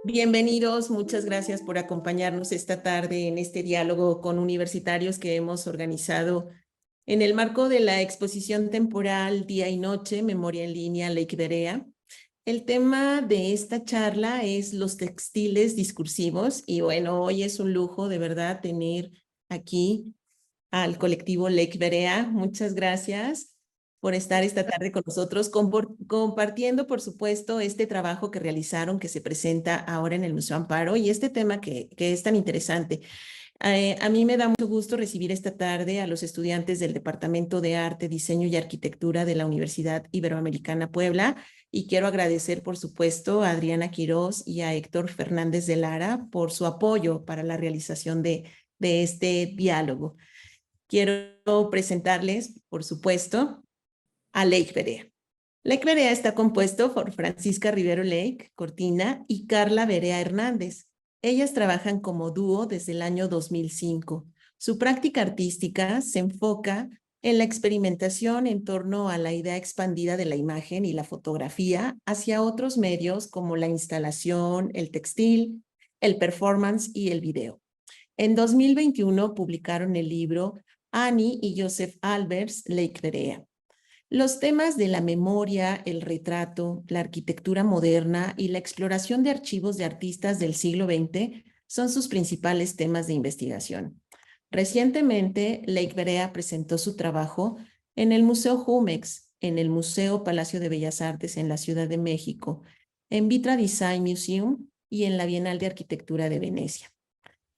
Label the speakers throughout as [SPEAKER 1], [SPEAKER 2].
[SPEAKER 1] Bienvenidos, muchas gracias por acompañarnos esta tarde en este diálogo con universitarios que hemos organizado en el marco de la exposición temporal Día y Noche, Memoria en Línea, Lake Berea. El tema de esta charla es los textiles discursivos y bueno, hoy es un lujo de verdad tener aquí al colectivo Lake Berea. Muchas gracias por estar esta tarde con nosotros, compartiendo, por supuesto, este trabajo que realizaron, que se presenta ahora en el Museo Amparo y este tema que es tan interesante. A mí me da mucho gusto recibir esta tarde a los estudiantes del Departamento de Arte, Diseño y Arquitectura de la Universidad Iberoamericana Puebla y quiero agradecer, por supuesto, a Adriana Quirós y a Héctor Fernández de Lara por su apoyo para la realización de este diálogo. Quiero presentarles, por supuesto, a Lake Berea. Lake Berea está compuesto por Francisca Rivero Lake, Cortina, y Carla Berea Hernández. Ellas trabajan como dúo desde el año 2005. Su práctica artística se enfoca en la experimentación en torno a la idea expandida de la imagen y la fotografía hacia otros medios como la instalación, el textil, el performance y el video. En 2021 publicaron el libro Annie y Joseph Albers, Lake Berea. Los temas de la memoria, el retrato, la arquitectura moderna y la exploración de archivos de artistas del siglo XX son sus principales temas de investigación. Recientemente, Lake Berea presentó su trabajo en el Museo Jumex, en el Museo Palacio de Bellas Artes en la Ciudad de México, en Vitra Design Museum y en la Bienal de Arquitectura de Venecia.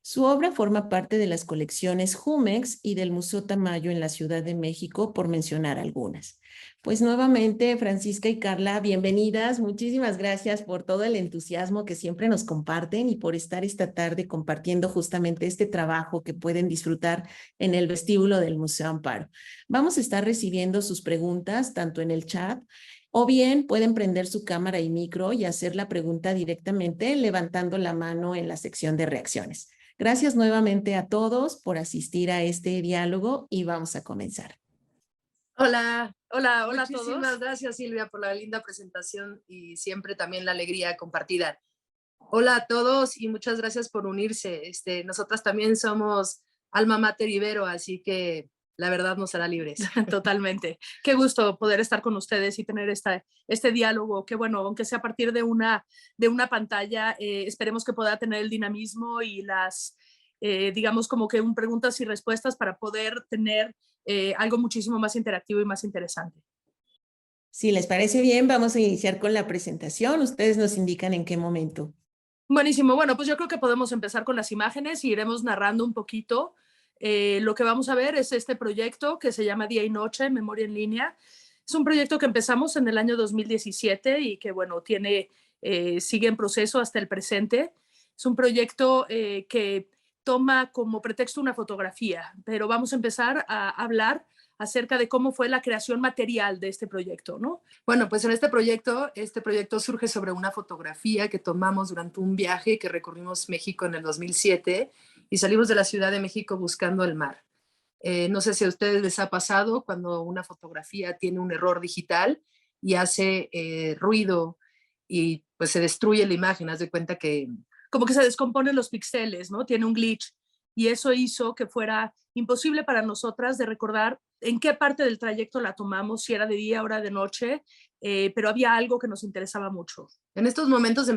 [SPEAKER 1] Su obra forma parte de las colecciones Jumex y del Museo Tamayo en la Ciudad de México, por mencionar algunas. Pues nuevamente, Francisca y Carla, bienvenidas. Muchísimas gracias por todo el entusiasmo que siempre nos comparten y por estar esta tarde compartiendo justamente este trabajo que pueden disfrutar en el vestíbulo del Museo Amparo. Vamos a estar recibiendo sus preguntas tanto en el chat o bien pueden prender su cámara y micro y hacer la pregunta directamente levantando la mano en la sección de reacciones. Gracias nuevamente a todos por asistir a este diálogo y vamos a comenzar.
[SPEAKER 2] Hola, hola a
[SPEAKER 3] Muchísimas
[SPEAKER 2] todos.
[SPEAKER 3] gracias, Silvia, por la linda presentación y siempre también la alegría compartida. Hola a todos y muchas gracias por unirse. Nosotras también somos Alma Mater Ibero, así que la verdad nos hará libres.
[SPEAKER 2] Totalmente. Qué gusto poder estar con ustedes y tener este diálogo, que bueno, aunque sea a partir de una pantalla, esperemos que pueda tener el dinamismo y digamos como que preguntas y respuestas para poder tener algo muchísimo más interactivo y más interesante.
[SPEAKER 1] Si les parece bien, vamos a iniciar con la presentación. Ustedes nos indican en qué momento.
[SPEAKER 2] Buenísimo. Bueno, pues yo creo que podemos empezar con las imágenes y iremos narrando un poquito. Lo que vamos a ver es este proyecto que se llama Día y Noche, Memoria en Línea. Es un proyecto que empezamos en el año 2017 y que, bueno, sigue en proceso hasta el presente. Es un proyecto que toma como pretexto una fotografía, pero vamos a empezar a hablar acerca de cómo fue la creación material de este proyecto, ¿no?
[SPEAKER 3] Bueno, pues en este proyecto surge sobre una fotografía que tomamos durante un viaje que recorrimos México en el 2007 y salimos de la Ciudad de México buscando el mar. No sé si a ustedes les ha pasado cuando una fotografía tiene un error digital y hace ruido y pues se destruye la imagen. Haz de cuenta que
[SPEAKER 2] como que se descomponen los píxeles, ¿no? Tiene un glitch. Y eso hizo que fuera imposible para nosotras de recordar en qué parte del trayecto la tomamos, si era de día o era de noche, pero había algo que nos interesaba mucho.
[SPEAKER 3] en estos momentos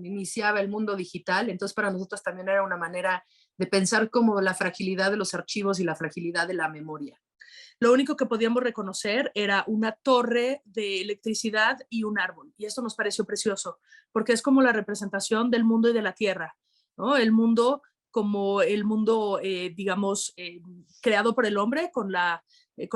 [SPEAKER 3] iniciaba el mundo digital, entonces para nosotros también era una manera de pensar como la fragilidad de los archivos y la fragilidad de la memoria.
[SPEAKER 2] Lo único que podíamos reconocer era una torre de electricidad y un árbol. Y esto nos pareció precioso, porque es como la representación del mundo y de la tierra, ¿no? El mundo como el mundo, digamos, creado por el hombre con la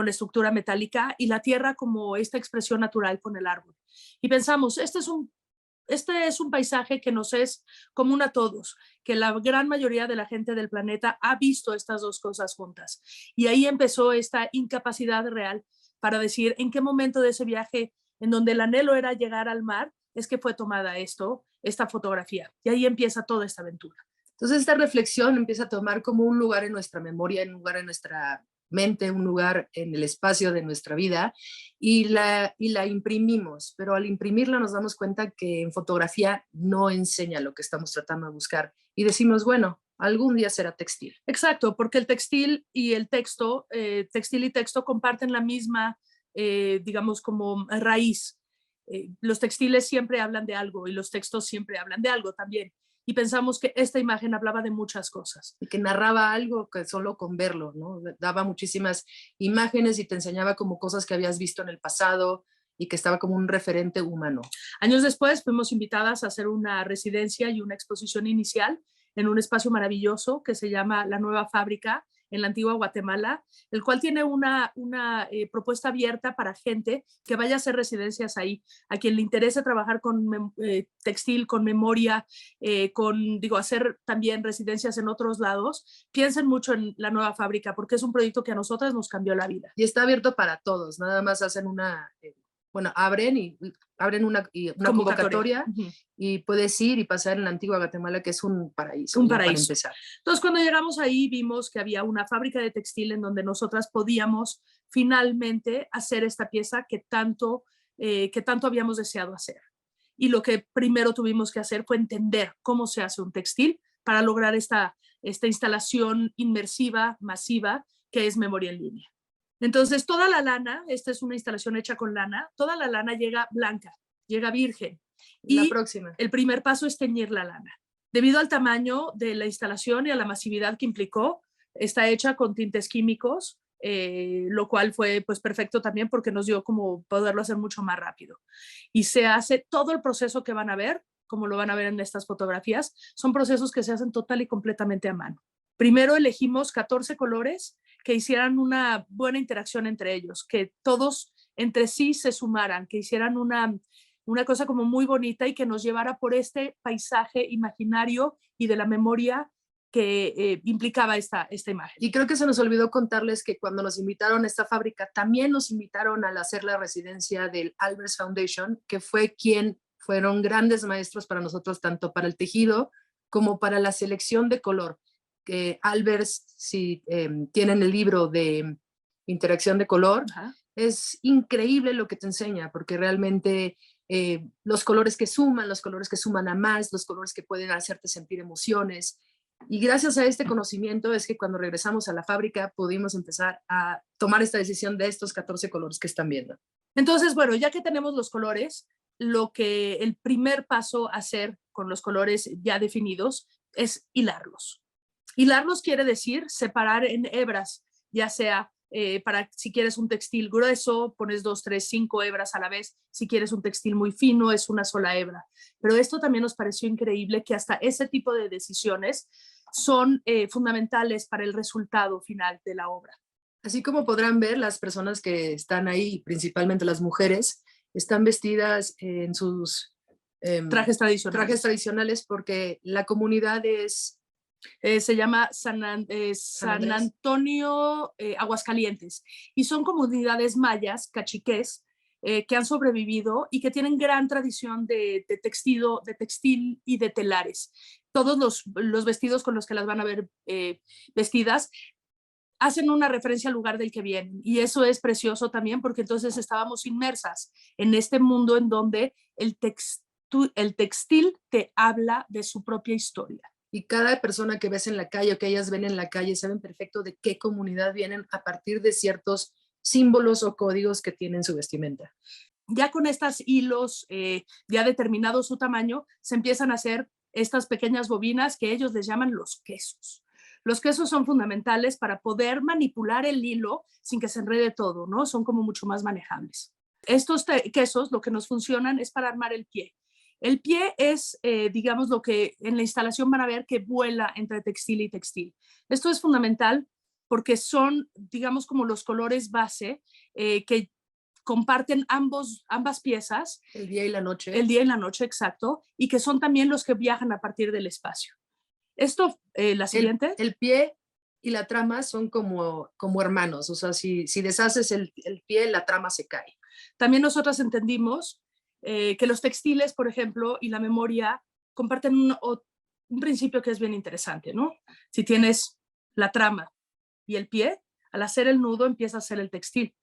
[SPEAKER 2] estructura metálica y la tierra como esta expresión natural con el árbol. Y pensamos, este es un paisaje que nos es común a todos, que la gran mayoría de la gente del planeta ha visto estas dos cosas juntas. Y ahí empezó esta incapacidad real para decir en qué momento de ese viaje en donde el anhelo era llegar al mar es que fue tomada esta fotografía. Y ahí empieza toda esta aventura.
[SPEAKER 3] Entonces esta reflexión empieza a tomar como un lugar en nuestra memoria, un lugar en nuestra mente, un lugar en el espacio de nuestra vida y la imprimimos, pero al imprimirla nos damos cuenta que en fotografía no enseña lo que estamos tratando de buscar y decimos, bueno, algún día será textil.
[SPEAKER 2] Exacto, porque el textil y el texto, textil y texto comparten la misma, digamos, como raíz. Los textiles siempre hablan de algo y los textos siempre hablan de algo también. Y pensamos que esta imagen hablaba de muchas cosas.
[SPEAKER 3] Y que narraba algo que solo con verlo, ¿no? Daba muchísimas imágenes y te enseñaba como cosas que habías visto en el pasado y que estaba como un referente humano.
[SPEAKER 2] Años después fuimos invitadas a hacer una residencia y una exposición inicial en un espacio maravilloso que se llama La Nueva Fábrica, en la antigua Guatemala, el cual tiene una propuesta abierta para gente que vaya a hacer residencias ahí, a quien le interese trabajar con textil, con memoria, hacer también residencias en otros lados. Piensen mucho en La Nueva Fábrica porque es un proyecto que a nosotras nos cambió la vida.
[SPEAKER 3] Y está abierto para todos, nada más hacen abren una convocatoria y puedes ir y pasar en la antigua Guatemala, que es un paraíso.
[SPEAKER 2] Un paraíso.
[SPEAKER 3] Para empezar.
[SPEAKER 2] Entonces, cuando llegamos ahí, vimos que había una fábrica de textil en donde nosotras podíamos finalmente hacer esta pieza que tanto habíamos deseado hacer. Y lo que primero tuvimos que hacer fue entender cómo se hace un textil para lograr esta instalación inmersiva, masiva, que es memoria en línea. Entonces, toda la lana, esta es una instalación hecha con lana, toda la lana llega blanca, llega virgen.
[SPEAKER 3] La
[SPEAKER 2] y
[SPEAKER 3] próxima.
[SPEAKER 2] El primer paso es teñir la lana. Debido al tamaño de la instalación y a la masividad que implicó, está hecha con tintes químicos, lo cual fue pues perfecto también porque nos dio como poderlo hacer mucho más rápido. Y se hace todo el proceso que van a ver, como lo van a ver en estas fotografías, son procesos que se hacen total y completamente a mano. Primero elegimos 14 colores que hicieran una buena interacción entre ellos, que todos entre sí se sumaran, que hicieran una cosa como muy bonita y que nos llevara por este paisaje imaginario y de la memoria que implicaba esta imagen.
[SPEAKER 3] Y creo que se nos olvidó contarles que cuando nos invitaron a esta fábrica, también nos invitaron a hacer la residencia del Albers Foundation, que fueron grandes maestros para nosotros, tanto para el tejido como para la selección de color. Albers, si tienen el libro de interacción de color, es increíble lo que te enseña, porque realmente los colores que suman a más, los colores que pueden hacerte sentir emociones. Y gracias a este conocimiento es que cuando regresamos a la fábrica pudimos empezar a tomar esta decisión de estos 14 colores que están viendo.
[SPEAKER 2] Entonces, bueno, ya que tenemos los colores, el primer paso a hacer con los colores ya definidos es hilarlos. Hilarlos quiere decir separar en hebras, ya sea para si quieres un textil grueso, pones 2, 3, 5 hebras a la vez. Si quieres un textil muy fino, es una sola hebra. Pero esto también nos pareció increíble, que hasta ese tipo de decisiones son fundamentales para el resultado final de la obra.
[SPEAKER 3] Así como podrán ver, las personas que están ahí, principalmente las mujeres, están vestidas en sus
[SPEAKER 2] trajes
[SPEAKER 3] tradicionales porque la comunidad
[SPEAKER 2] se llama San Antonio Aguascalientes, y son comunidades mayas, cachiqués, que han sobrevivido y que tienen gran tradición de textil y de telares. Todos los vestidos con los que las van a ver vestidas hacen una referencia al lugar del que vienen, y eso es precioso también porque entonces estábamos inmersas en este mundo en donde el textil te habla de su propia historia.
[SPEAKER 3] Y cada persona que ves en la calle o que ellas ven en la calle saben perfecto de qué comunidad vienen a partir de ciertos símbolos o códigos que tienen su vestimenta.
[SPEAKER 2] Ya con estos hilos, ya determinado su tamaño, se empiezan a hacer estas pequeñas bobinas que ellos les llaman los quesos. Los quesos son fundamentales para poder manipular el hilo sin que se enrede todo, ¿no? Son como mucho más manejables. Estos quesos lo que nos funcionan es para armar el pie. El pie es, digamos, lo que en la instalación van a ver que vuela entre textil y textil. Esto es fundamental porque son, digamos, como los colores base que comparten ambas piezas.
[SPEAKER 3] El día y la noche.
[SPEAKER 2] El día y la noche, exacto, y que son también los que viajan a partir del espacio. Esto, la siguiente.
[SPEAKER 3] El pie y la trama son como hermanos, o sea, si deshaces el pie, la trama se cae.
[SPEAKER 2] También nosotras entendimos que los textiles, por ejemplo, y la memoria comparten un principio que es bien interesante, ¿no? Si tienes la trama y el pie, Al hacer el nudo empieza a hacer el textil.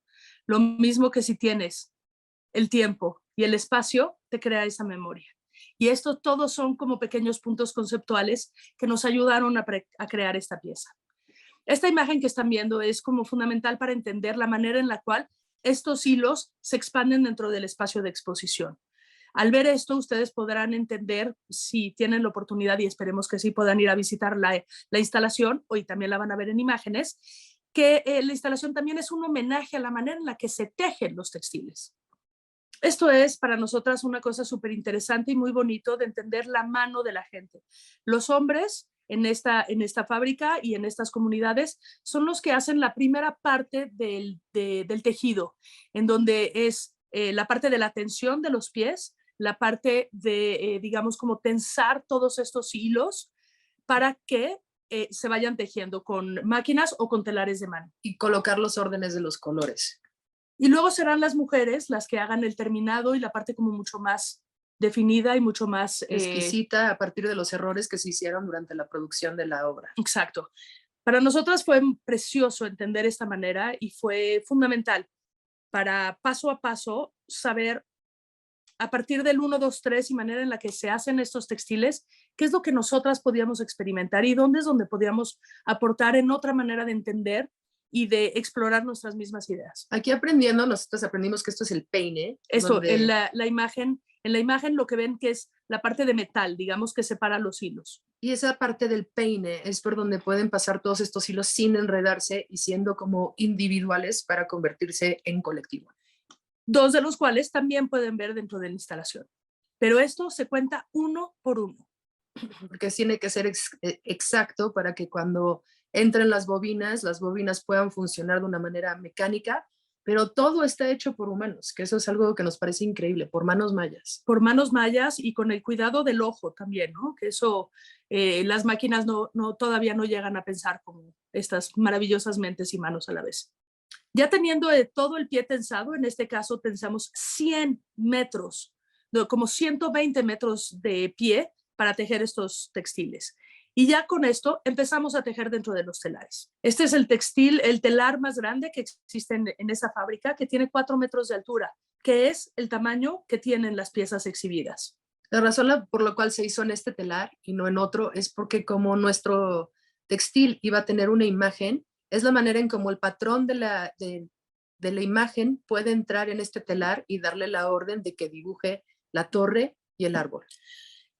[SPEAKER 2] Lo mismo que si tienes el tiempo y el espacio, te crea esa memoria. Y esto todos son como pequeños puntos conceptuales que nos ayudaron a crear esta pieza. Esta imagen que están viendo es como fundamental para entender la manera en la cual estos hilos se expanden dentro del espacio de exposición. Al ver esto, ustedes podrán entender, si tienen la oportunidad, y esperemos que sí puedan ir a visitar la instalación, hoy también la van a ver en imágenes, que la instalación también es un homenaje a la manera en la que se tejen los textiles. Esto es para nosotras una cosa súper interesante y muy bonito de entender la mano de la gente. Los hombres en esta fábrica y en estas comunidades son los que hacen la primera parte del tejido, en donde es la parte de la tensión de los pies, la parte de, digamos, como tensar todos estos hilos para que se vayan tejiendo con máquinas o con telares de mano.
[SPEAKER 3] Y colocar los órdenes de los colores.
[SPEAKER 2] Y luego serán las mujeres las que hagan el terminado y la parte como mucho más definida y mucho más
[SPEAKER 3] exquisita a partir de los errores que se hicieron durante la producción de la obra.
[SPEAKER 2] Exacto. Para nosotras fue precioso entender esta manera y fue fundamental para paso a paso saber a partir del 1, 2, 3 y manera en la que se hacen estos textiles, qué es lo que nosotras podíamos experimentar y dónde es donde podíamos aportar en otra manera de entender y de explorar nuestras mismas ideas.
[SPEAKER 3] Aquí aprendiendo, nosotros aprendimos que esto es el peine.
[SPEAKER 2] Esto,
[SPEAKER 3] donde...
[SPEAKER 2] en la imagen lo que ven que es la parte de metal, digamos, que separa los hilos.
[SPEAKER 3] Y esa parte del peine es por donde pueden pasar todos estos hilos sin enredarse y siendo como individuales para convertirse en colectivo.
[SPEAKER 2] 2 de los cuales también pueden ver dentro de la instalación. Pero esto se cuenta uno por uno.
[SPEAKER 3] Porque tiene que ser exacto para que cuando entren las bobinas puedan funcionar de una manera mecánica, pero todo está hecho por humanos, que eso es algo que nos parece increíble, por manos mayas.
[SPEAKER 2] Por manos mayas y con el cuidado del ojo también, ¿no? Que eso las máquinas todavía no llegan a pensar como estas maravillosas mentes y manos a la vez. Ya teniendo todo el pie tensado, en este caso tensamos 100 metros, como 120 metros de pie para tejer estos textiles. Y ya con esto empezamos a tejer dentro de los telares. Este es el telar más grande que existe en esa fábrica, que tiene 4 metros de altura, que es el tamaño que tienen las piezas exhibidas.
[SPEAKER 3] La razón por la cual se hizo en este telar y no en otro es porque como nuestro textil iba a tener una imagen, es la manera en cómo el patrón de la imagen puede entrar en este telar y darle la orden de que dibuje la torre y el árbol.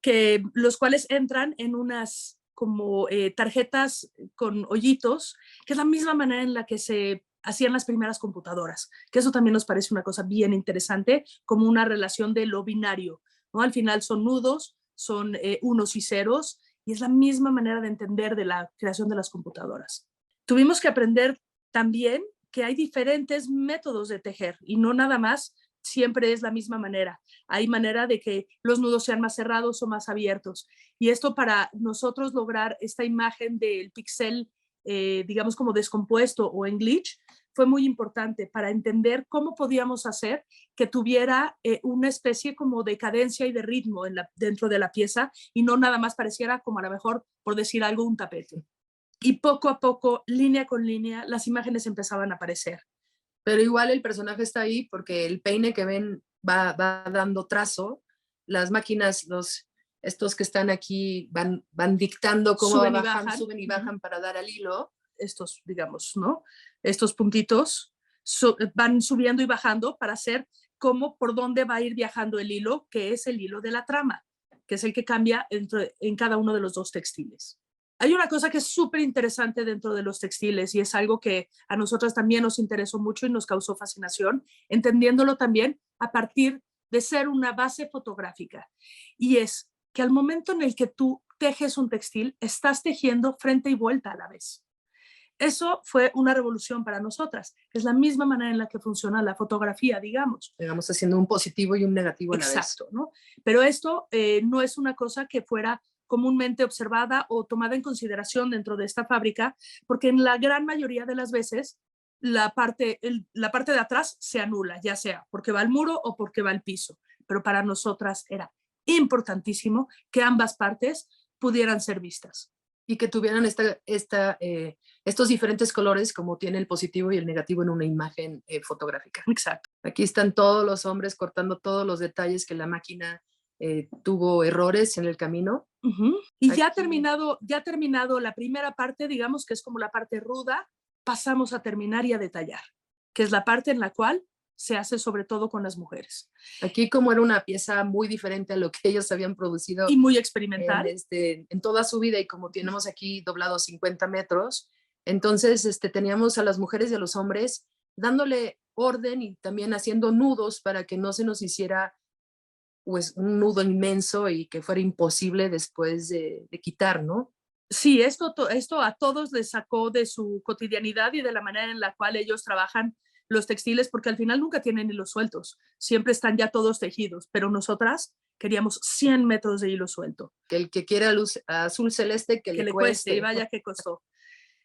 [SPEAKER 2] Que los cuales entran en unas como tarjetas con hoyitos, que es la misma manera en la que se hacían las primeras computadoras, que eso también nos parece una cosa bien interesante, como una relación de lo binario, ¿no? Al final son nudos, son unos y ceros, y es la misma manera de entender de la creación de las computadoras. Tuvimos que aprender también que hay diferentes métodos de tejer y no nada más siempre es la misma manera. Hay manera de que los nudos sean más cerrados o más abiertos. Y esto para nosotros lograr esta imagen del pixel, digamos como descompuesto o en glitch, fue muy importante para entender cómo podíamos hacer que tuviera una especie como de cadencia y de ritmo dentro de la pieza y no nada más pareciera como a lo mejor, por decir algo, un tapete. Y poco a poco, línea con línea, las imágenes empezaban a aparecer.
[SPEAKER 3] Pero igual el personaje está ahí porque el peine que ven va dando trazo, las máquinas, estos que están aquí van dictando cómo suben y bajan para dar al hilo.
[SPEAKER 2] Estos, digamos, ¿no? Estos puntitos van subiendo y bajando para hacer como por dónde va a ir viajando el hilo, que es el hilo de la trama, que es el que cambia en cada uno de los 2 textiles. Hay una cosa que es súper interesante dentro de los textiles y es algo que a nosotras también nos interesó mucho y nos causó fascinación, entendiéndolo también a partir de ser una base fotográfica. Y es que al momento en el que tú tejes un textil, estás tejiendo frente y vuelta a la vez. Eso fue una revolución para nosotras. Es la misma manera en la que funciona la fotografía, digamos.
[SPEAKER 3] Digamos, haciendo un positivo y un negativo a la vez.
[SPEAKER 2] Exacto, ¿no? Pero esto no es una cosa que fuera comúnmente observada o tomada en consideración dentro de esta fábrica, porque en la gran mayoría de las veces la parte de atrás se anula, ya sea porque va al muro o porque va al piso. Pero para nosotras era importantísimo que ambas partes pudieran ser vistas.
[SPEAKER 3] Y que tuvieran estos diferentes colores como tiene el positivo y el negativo en una imagen fotográfica.
[SPEAKER 2] Exacto.
[SPEAKER 3] Aquí están todos los hombres cortando todos los detalles que la máquina tuvo errores en el camino.
[SPEAKER 2] Y
[SPEAKER 3] Aquí.
[SPEAKER 2] ya terminado la primera parte, digamos que es como la parte ruda, pasamos a terminar y a detallar, que es la parte en la cual se hace sobre todo con las mujeres.
[SPEAKER 3] Aquí, como era una pieza muy diferente a lo que ellos habían producido
[SPEAKER 2] y muy experimental
[SPEAKER 3] en toda su vida, y como tenemos aquí doblado 50 metros, entonces teníamos a las mujeres y a los hombres dándole orden y también haciendo nudos para que no se nos hiciera pues un nudo inmenso y que fuera imposible después de quitar, ¿no?
[SPEAKER 2] Sí, esto a todos les sacó de su cotidianidad y de la manera en la cual ellos trabajan los textiles, porque al final nunca tienen hilos sueltos, siempre están ya todos tejidos, pero nosotras queríamos 100 metros de hilo suelto.
[SPEAKER 3] Que el que quiera azul celeste, que le cueste.
[SPEAKER 2] Y vaya que costó.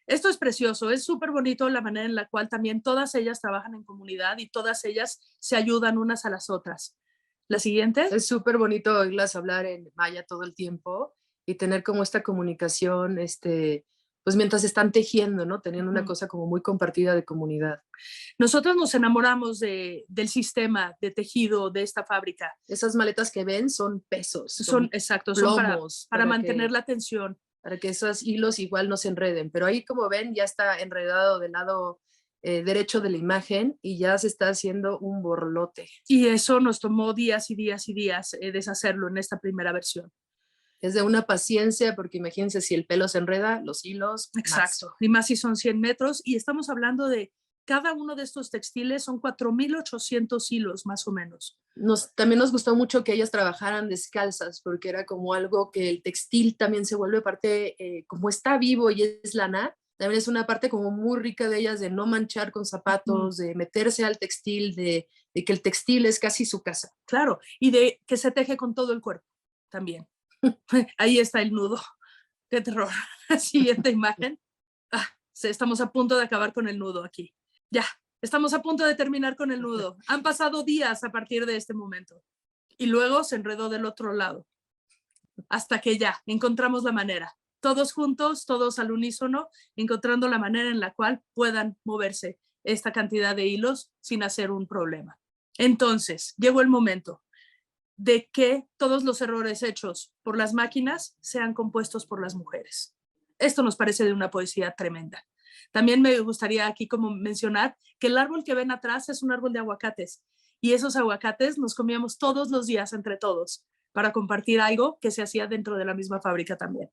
[SPEAKER 2] Esto es precioso, es súper bonito la manera en la cual también todas ellas trabajan en comunidad y todas ellas se ayudan unas a las otras. La siguiente.
[SPEAKER 3] Es súper bonito oírlas hablar en maya todo el tiempo y tener como esta comunicación, pues mientras están tejiendo, ¿no? Teniendo una cosa como muy compartida de comunidad.
[SPEAKER 2] Nosotros nos enamoramos del sistema de tejido de esta fábrica.
[SPEAKER 3] Esas maletas que ven son pesos.
[SPEAKER 2] Exacto,
[SPEAKER 3] plomos,
[SPEAKER 2] son para mantener la tensión.
[SPEAKER 3] Para que esos hilos igual no se enreden. Pero ahí, como ven, ya está enredado del lado derecho de la imagen y ya se está haciendo un borlote.
[SPEAKER 2] Y eso nos tomó días y días y días deshacerlo en esta primera versión.
[SPEAKER 3] Es de una paciencia, porque imagínense si el pelo se enreda, los hilos.
[SPEAKER 2] Exacto, más. Y más si son 100 metros. Y estamos hablando de cada uno de estos textiles son 4,800 hilos más o menos.
[SPEAKER 3] También nos gustó mucho que ellas trabajaran descalzas, porque era como algo que el textil también se vuelve parte, como está vivo y es lana, también es una parte como muy rica de ellas, de no manchar con zapatos, de meterse al textil, de que el textil es casi su casa.
[SPEAKER 2] Claro, y de que se teje con todo el cuerpo también. Ahí está el nudo. Qué terror. Siguiente imagen. Estamos a punto de acabar con el nudo aquí. Ya, estamos a punto de terminar con el nudo. Han pasado días a partir de este momento. Y luego se enredó del otro lado. Hasta que ya encontramos la manera. Todos juntos, todos al unísono, encontrando la manera en la cual puedan moverse esta cantidad de hilos sin hacer un problema. Entonces, llegó el momento de que todos los errores hechos por las máquinas sean compuestos por las mujeres. Esto nos parece de una poesía tremenda. También me gustaría aquí como mencionar que el árbol que ven atrás es un árbol de aguacates y esos aguacates nos comíamos todos los días entre todos para compartir algo que se hacía dentro de la misma fábrica también.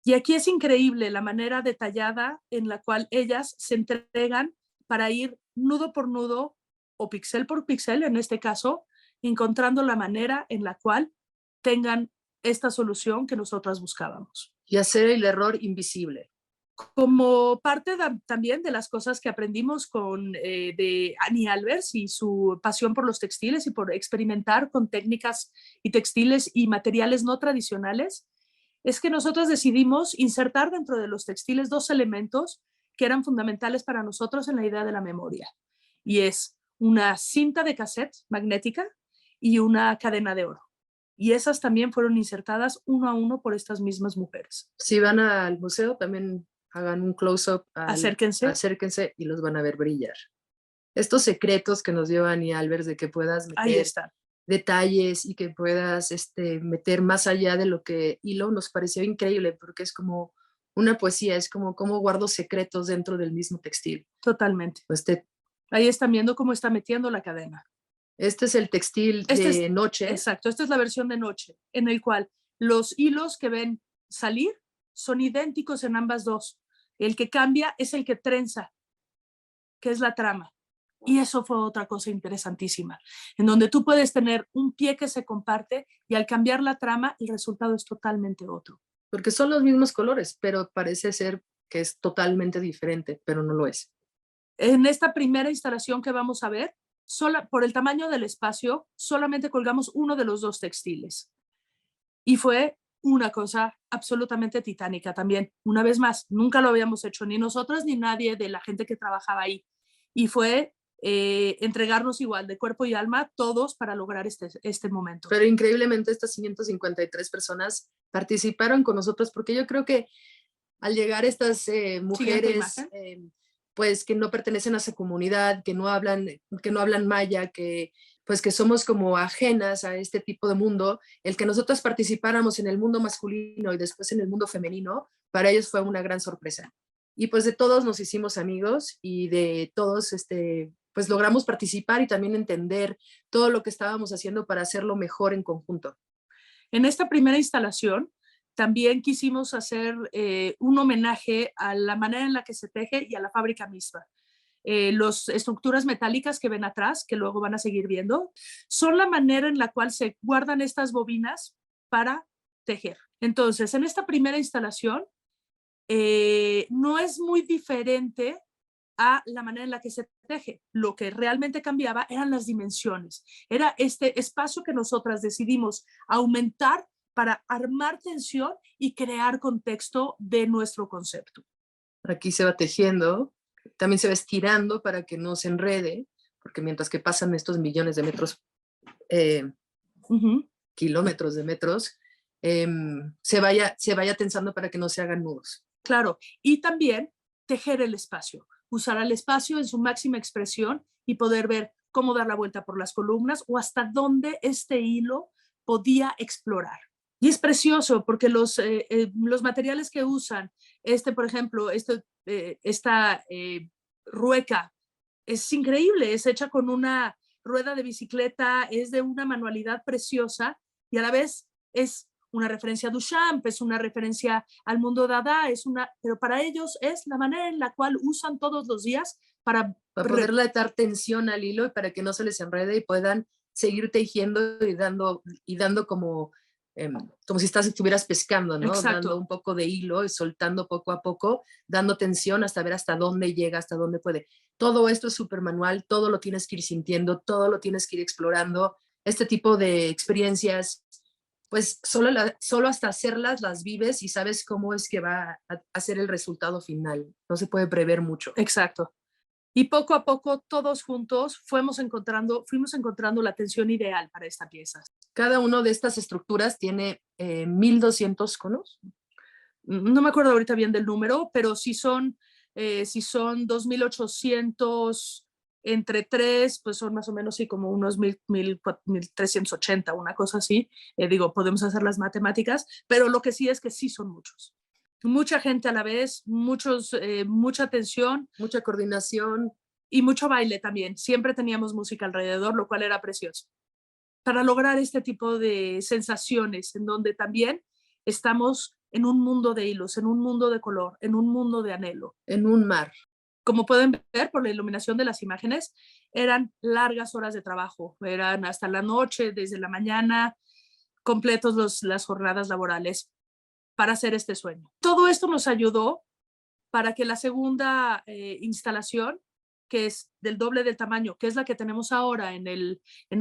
[SPEAKER 2] Y aquí es increíble la manera detallada en la cual ellas se entregan para ir nudo por nudo o píxel por píxel, en este caso, encontrando la manera en la cual tengan esta solución que nosotras buscábamos.
[SPEAKER 3] Y hacer el error invisible.
[SPEAKER 2] Como parte también de las cosas que aprendimos de Annie Albers y su pasión por los textiles y por experimentar con técnicas y textiles y materiales no tradicionales, es que nosotros decidimos insertar dentro de los textiles dos elementos que eran fundamentales para nosotros en la idea de la memoria. Y es una cinta de cassette magnética y una cadena de oro. Y esas también fueron insertadas uno a uno por estas mismas mujeres.
[SPEAKER 3] Si van al museo, también hagan un close-up. Acérquense y los van a ver brillar. Estos secretos que nos dio Annie Albers de que puedas meter detalles y que puedas meter más allá de lo que hilo, nos pareció increíble porque es como una poesía, es como cómo guardo secretos dentro del mismo textil.
[SPEAKER 2] Totalmente. Ahí están viendo cómo está metiendo la cadena.
[SPEAKER 3] Este es el textil de noche.
[SPEAKER 2] Exacto, esta es la versión de noche, en el cual los hilos que ven salir son idénticos en ambas dos. El que cambia es el que trenza, que es la trama. Y eso fue otra cosa interesantísima, en donde tú puedes tener un pie que se comparte y al cambiar la trama, el resultado es totalmente otro.
[SPEAKER 3] Porque son los mismos colores, pero parece ser que es totalmente diferente, pero no lo es.
[SPEAKER 2] En esta primera instalación que vamos a ver, por el tamaño del espacio, solamente colgamos uno de los dos textiles. Y fue una cosa absolutamente titánica también. Una vez más, nunca lo habíamos hecho, ni nosotros ni nadie de la gente que trabajaba ahí. Y fue entregarnos igual de cuerpo y alma todos para lograr este momento.
[SPEAKER 3] Pero increíblemente estas 553 personas participaron con nosotros porque yo creo que al llegar estas mujeres,
[SPEAKER 2] imagen.
[SPEAKER 3] pues que no pertenecen a esa comunidad, que no hablan maya, que pues que somos como ajenas a este tipo de mundo, el que nosotros participáramos en el mundo masculino y después en el mundo femenino, para ellos fue una gran sorpresa. Y pues de todos nos hicimos amigos y de todos pues logramos participar y también entender todo lo que estábamos haciendo para hacerlo mejor en conjunto.
[SPEAKER 2] En esta primera instalación también quisimos hacer un homenaje a la manera en la que se teje y a la fábrica misma. Las estructuras metálicas que ven atrás, que luego van a seguir viendo, son la manera en la cual se guardan estas bobinas para tejer. Entonces, en esta primera instalación, no es muy diferente a la manera en la que se teje. Lo que realmente cambiaba eran las dimensiones. Era este espacio que nosotras decidimos aumentar para armar tensión y crear contexto de nuestro concepto.
[SPEAKER 3] Aquí se va tejiendo, también se va estirando para que no se enrede, porque mientras que pasan estos millones de metros, kilómetros de metros, se vaya tensando para que no se hagan nudos.
[SPEAKER 2] Claro, y también tejer el espacio, usar el espacio en su máxima expresión y poder ver cómo dar la vuelta por las columnas o hasta dónde este hilo podía explorar. Y es precioso porque los materiales que usan, por ejemplo, esta rueca, es increíble, es hecha con una rueda de bicicleta, es de una manualidad preciosa y a la vez es una referencia a Duchamp, es una referencia al mundo Dada, pero para ellos es la manera en la cual usan todos los días para
[SPEAKER 3] poderle dar tensión al hilo y para que no se les enrede y puedan seguir tejiendo y dando como si estuvieras pescando, ¿no?
[SPEAKER 2] Exacto.
[SPEAKER 3] Dando un poco de hilo y soltando poco a poco, dando tensión hasta ver hasta dónde llega, hasta dónde puede. Todo esto es súper manual, todo lo tienes que ir sintiendo, todo lo tienes que ir explorando. Este tipo de experiencias, pues solo hasta hacerlas las vives y sabes cómo es que va a ser el resultado final. No se puede prever mucho.
[SPEAKER 2] Exacto. Y poco a poco, todos juntos, fuimos encontrando la tensión ideal para esta pieza.
[SPEAKER 3] Cada una de estas estructuras tiene 1,200 conos.
[SPEAKER 2] No me acuerdo ahorita bien del número, pero si son 2,800 entre 3, pues son más o menos como unos 1,380, una cosa así. Podemos hacer las matemáticas, pero lo que sí es que sí son muchos. Mucha gente a la vez, mucha atención.
[SPEAKER 3] Mucha coordinación.
[SPEAKER 2] Y mucho baile también. Siempre teníamos música alrededor, lo cual era precioso. Para lograr este tipo de sensaciones en donde también estamos en un mundo de hilos, en un mundo de color, en un mundo de anhelo.
[SPEAKER 3] En un mar.
[SPEAKER 2] Como pueden ver por la iluminación de las imágenes, eran largas horas de trabajo, eran hasta la noche, desde la mañana, completos las jornadas laborales para hacer este sueño. Todo esto nos ayudó para que la segunda instalación, que es del doble del tamaño, que es la que tenemos ahora en el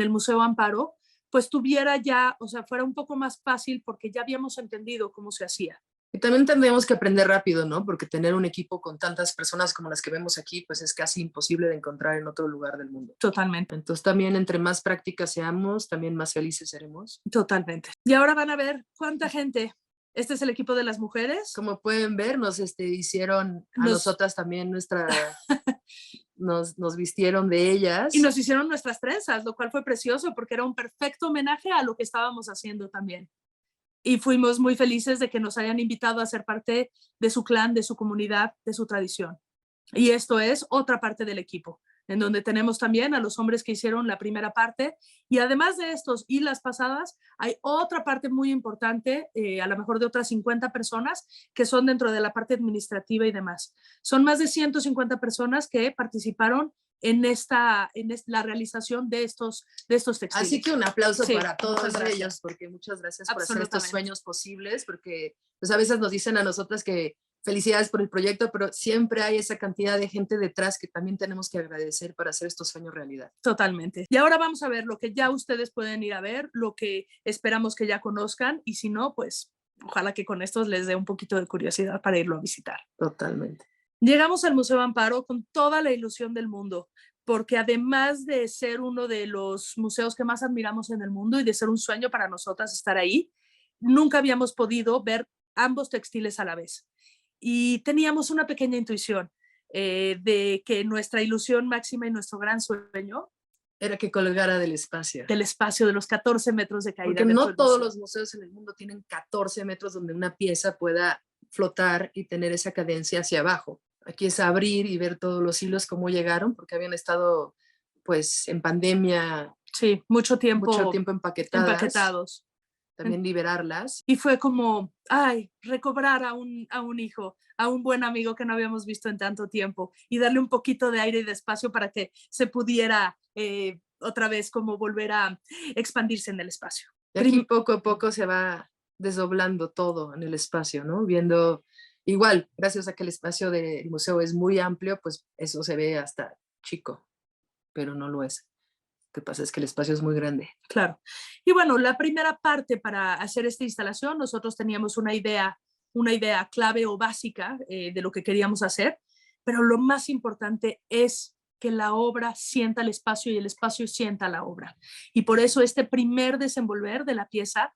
[SPEAKER 2] Museo Amparo, pues tuviera ya, fuera un poco más fácil porque ya habíamos entendido cómo se hacía.
[SPEAKER 3] Y también tendríamos que aprender rápido, ¿no? Porque tener un equipo con tantas personas como las que vemos aquí, pues es casi imposible de encontrar en otro lugar del mundo.
[SPEAKER 2] Totalmente.
[SPEAKER 3] Entonces también entre más prácticas seamos, también más felices seremos.
[SPEAKER 2] Totalmente. Y ahora van a ver cuánta gente. Este es el equipo de las mujeres.
[SPEAKER 3] Como pueden ver, nos hicieron a nosotras también nos vistieron de ellas.
[SPEAKER 2] Y nos hicieron nuestras trenzas, lo cual fue precioso porque era un perfecto homenaje a lo que estábamos haciendo también. Y fuimos muy felices de que nos hayan invitado a ser parte de su clan, de su comunidad, de su tradición. Y esto es otra parte del equipo, en donde tenemos también a los hombres que hicieron la primera parte. Y además de estos y las pasadas, hay otra parte muy importante, a lo mejor de otras 50 personas, que son dentro de la parte administrativa y demás. Son más de 150 personas que participaron en la realización de estos textiles.
[SPEAKER 3] Así que un aplauso para todos ellos, porque muchas gracias por hacer estos sueños posibles, porque pues a veces nos dicen a nosotras que felicidades por el proyecto, pero siempre hay esa cantidad de gente detrás que también tenemos que agradecer para hacer estos sueños realidad.
[SPEAKER 2] Totalmente. Y ahora vamos a ver lo que ya ustedes pueden ir a ver, lo que esperamos que ya conozcan, y si no, pues ojalá que con estos les dé un poquito de curiosidad para irlo a visitar.
[SPEAKER 3] Totalmente.
[SPEAKER 2] Llegamos al Museo Amparo con toda la ilusión del mundo, porque además de ser uno de los museos que más admiramos en el mundo y de ser un sueño para nosotras estar ahí, nunca habíamos podido ver ambos textiles a la vez. y teníamos una pequeña intuición de que nuestra ilusión máxima y nuestro gran sueño
[SPEAKER 3] Era que colgara del espacio.
[SPEAKER 2] del espacio de los 14 metros de caída.
[SPEAKER 3] Porque no todos los museos en el mundo tienen 14 metros donde una pieza pueda flotar y tener esa cadencia hacia abajo. Aquí es abrir y ver todos los hilos cómo llegaron, porque habían estado pues en pandemia.
[SPEAKER 2] Sí, mucho tiempo
[SPEAKER 3] empaquetados. También liberarlas.
[SPEAKER 2] Y fue como, ay, recobrar a un hijo, a un buen amigo que no habíamos visto en tanto tiempo y darle un poquito de aire y de espacio para que se pudiera otra vez como volver a expandirse en el espacio.
[SPEAKER 3] Y aquí poco a poco se va desdoblando todo en el espacio, ¿no? Viendo, igual, gracias a que el espacio del museo es muy amplio, pues eso se ve hasta chico, pero no lo es. Lo que pasa es que el espacio es muy grande.
[SPEAKER 2] Claro. Y bueno, la primera parte para hacer esta instalación, nosotros teníamos una idea clave o básica de lo que queríamos hacer, pero lo más importante es que la obra sienta el espacio y el espacio sienta la obra. Y por eso este primer desenvolver de la pieza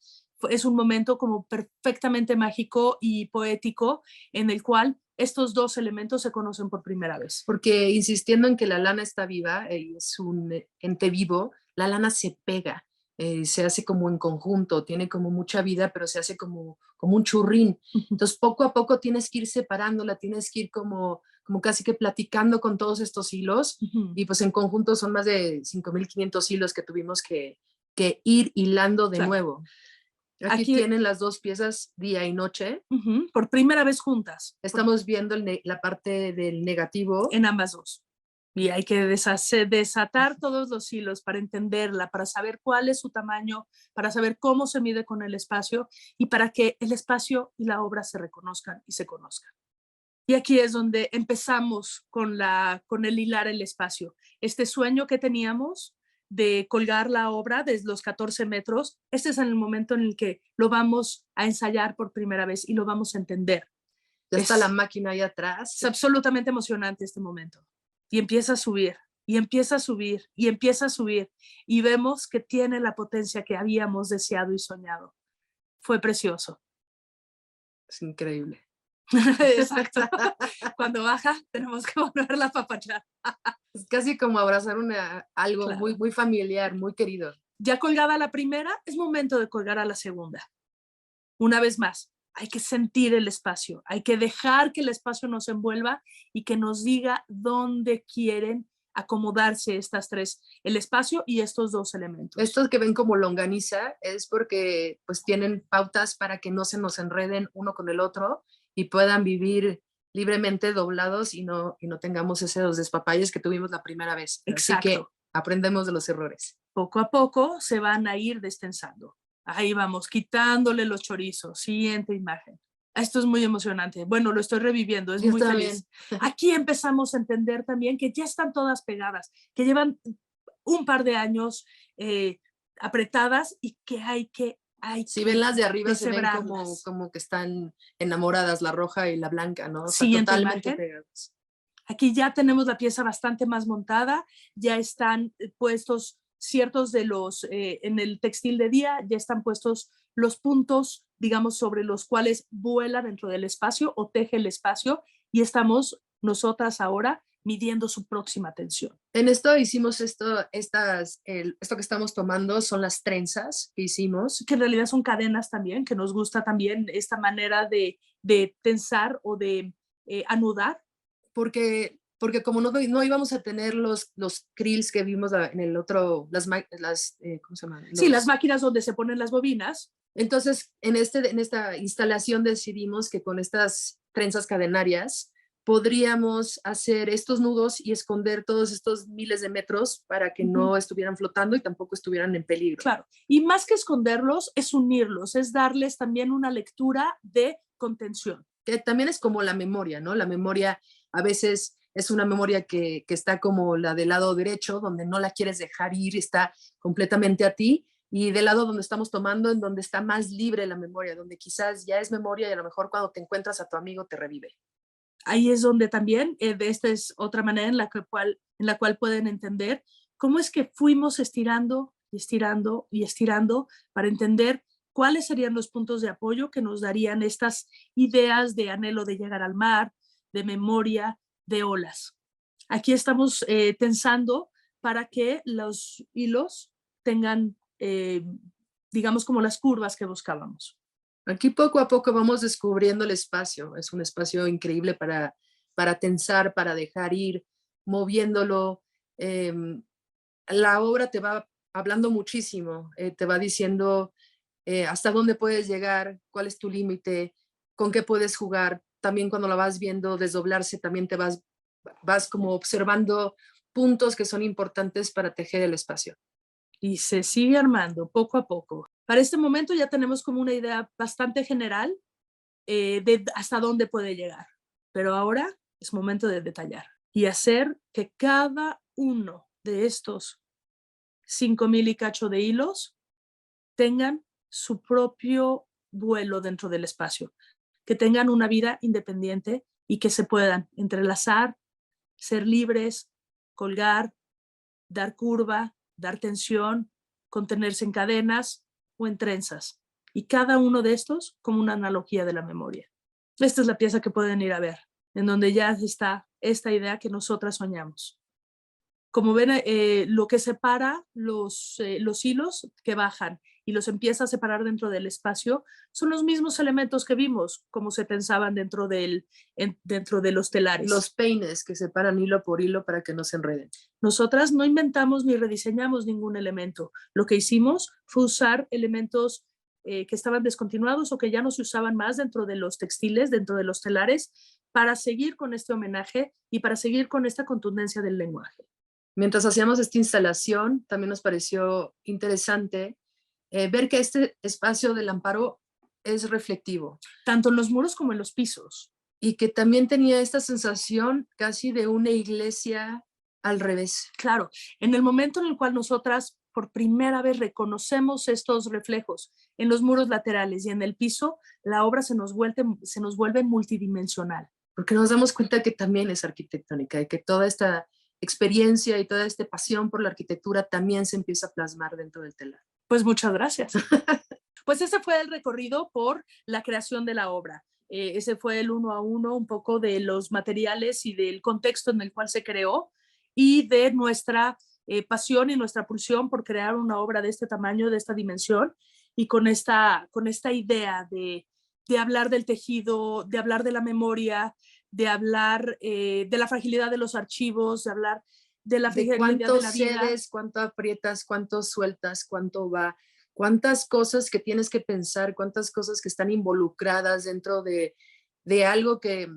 [SPEAKER 2] es un momento como perfectamente mágico y poético en el cual estos dos elementos se conocen por primera vez.
[SPEAKER 3] Porque insistiendo en que la lana está viva y es un ente vivo, la lana se pega, se hace como en conjunto, tiene como mucha vida, pero se hace como un churrín. Entonces poco a poco tienes que ir separándola, tienes que ir como casi que platicando con todos estos hilos, y pues en conjunto son más de 5,500 hilos que tuvimos que ir hilando de nuevo. Aquí tienen las dos piezas día y noche.
[SPEAKER 2] Por primera vez juntas.
[SPEAKER 3] Estamos viendo la parte del negativo.
[SPEAKER 2] En ambas dos. Y hay que desatar todos los hilos para entenderla, para saber cuál es su tamaño, para saber cómo se mide con el espacio y para que el espacio y la obra se reconozcan y se conozcan. Y aquí es donde empezamos con el hilar el espacio. Este sueño que teníamos de colgar la obra desde los 14 metros, este es el momento en el que lo vamos a ensayar por primera vez y lo vamos a entender.
[SPEAKER 3] Ya está la máquina ahí atrás.
[SPEAKER 2] Es absolutamente emocionante este momento. Y empieza a subir, y empieza a subir, y empieza a subir. Y vemos que tiene la potencia que habíamos deseado y soñado. Fue precioso.
[SPEAKER 3] Es increíble.
[SPEAKER 2] Exacto. Cuando baja, tenemos que volverla a apapachar.
[SPEAKER 3] Es casi como abrazar algo
[SPEAKER 2] Claro.
[SPEAKER 3] muy, muy familiar, muy querido.
[SPEAKER 2] Ya colgada la primera, es momento de colgar a la segunda. Una vez más, hay que sentir el espacio, hay que dejar que el espacio nos envuelva y que nos diga dónde quieren acomodarse estas tres, el espacio y estos dos elementos.
[SPEAKER 3] Estos que ven como longaniza es porque pues tienen pautas para que no se nos enreden uno con el otro y puedan vivir libremente doblados y no tengamos esos despapalles que tuvimos la primera vez.
[SPEAKER 2] Exacto.
[SPEAKER 3] Así que aprendemos de los errores.
[SPEAKER 2] Poco a poco se van a ir destensando. Ahí vamos, quitándole los chorizos. Siguiente imagen. Esto es muy emocionante. Bueno, lo estoy reviviendo, es muy feliz. Aquí empezamos a entender también que ya están todas pegadas, que llevan un par de años apretadas y que hay que
[SPEAKER 3] si ven las de arriba se ven como que están enamoradas, la roja y la blanca, ¿no?
[SPEAKER 2] Siguiente
[SPEAKER 3] totalmente
[SPEAKER 2] imagen.
[SPEAKER 3] pegadas.
[SPEAKER 2] Aquí ya tenemos la pieza bastante más montada, ya están puestos ciertos de los, en el textil de día, ya están puestos los puntos, digamos, sobre los cuales vuela dentro del espacio o teje el espacio y estamos nosotras ahora midiendo su próxima tensión.
[SPEAKER 3] En esto hicimos esto que estamos tomando son las trenzas que hicimos.
[SPEAKER 2] Que en realidad son cadenas también, que nos gusta también esta manera de tensar o de anudar.
[SPEAKER 3] Porque como no íbamos a tener los krills que vimos en el otro, ¿cómo se llaman?
[SPEAKER 2] Sí, las máquinas donde se ponen las bobinas.
[SPEAKER 3] Entonces, en esta instalación decidimos que con estas trenzas cadenarias podríamos hacer estos nudos y esconder todos estos miles de metros para que no estuvieran flotando y tampoco estuvieran en peligro.
[SPEAKER 2] Claro, y más que esconderlos, es unirlos, es darles también una lectura de contención.
[SPEAKER 3] Que también es como la memoria, ¿no? La memoria a veces es una memoria que está como la del lado derecho, donde no la quieres dejar ir, está completamente a ti, y del lado donde estamos tomando, en donde está más libre la memoria, donde quizás ya es memoria y a lo mejor cuando te encuentras a tu amigo te revive.
[SPEAKER 2] Ahí es donde también, esta es otra manera en la cual pueden entender cómo es que fuimos estirando y estirando y estirando para entender ¿Cuáles serían los puntos de apoyo que nos darían estas ideas de anhelo de llegar al mar, de memoria, de olas? Aquí estamos tensando para que los hilos tengan, digamos, como las curvas que buscábamos.
[SPEAKER 3] Aquí poco a poco vamos descubriendo el espacio. Es un espacio increíble para tensar, para dejar ir, moviéndolo. La obra te va hablando muchísimo, te va diciendo hasta dónde puedes llegar, cuál es tu límite, con qué puedes jugar. También cuando la vas viendo desdoblarse, también te vas como observando puntos que son importantes para tejer el espacio.
[SPEAKER 2] Y se sigue armando poco a poco. Para este momento ya tenemos como una idea bastante general de hasta dónde puede llegar, pero ahora es momento de detallar y hacer que cada uno de estos 5,000 y cacho de hilos tengan su propio vuelo dentro del espacio, que tengan una vida independiente y que se puedan entrelazar, ser libres, colgar, dar curva, dar tensión, contenerse en cadenas o en trenzas. Y cada uno de estos como una analogía de la memoria. Esta es la pieza que pueden ir a ver, en donde ya está esta idea que nosotras soñamos. Como ven, lo que separa los hilos que bajan y los empieza a separar dentro del espacio son los mismos elementos que vimos, como se pensaban dentro de los telares.
[SPEAKER 3] Los peines que separan hilo por hilo para que no se enreden.
[SPEAKER 2] Nosotras no inventamos ni rediseñamos ningún elemento. Lo que hicimos fue usar elementos que estaban descontinuados o que ya no se usaban más dentro de los textiles, dentro de los telares, para seguir con este homenaje y para seguir con esta contundencia del lenguaje.
[SPEAKER 3] Mientras hacíamos esta instalación, también nos pareció interesante ver que este espacio del amparo es reflectivo.
[SPEAKER 2] Tanto en los muros como en los pisos.
[SPEAKER 3] Y que también tenía esta sensación casi de una iglesia al revés.
[SPEAKER 2] Claro, en el momento en el cual nosotras por primera vez reconocemos estos reflejos en los muros laterales y en el piso, la obra se nos vuelve multidimensional.
[SPEAKER 3] Porque nos damos cuenta que también es arquitectónica y que toda esta experiencia y toda esta pasión por la arquitectura también se empieza a plasmar dentro del telar.
[SPEAKER 2] Pues muchas gracias. Pues ese fue el recorrido por la creación de la obra. Ese fue el 1 a 1 un poco de los materiales y del contexto en el cual se creó y de nuestra pasión y nuestra pulsión por crear una obra de este tamaño, de esta dimensión y con esta idea de hablar del tejido, de hablar de la memoria, de hablar de la fragilidad de los archivos, de hablar de la fragilidad de la vida.
[SPEAKER 3] Cedes, cuánto aprietas, cuánto sueltas, cuánto va, cuántas cosas que tienes que pensar, cuántas cosas que están involucradas dentro de algo que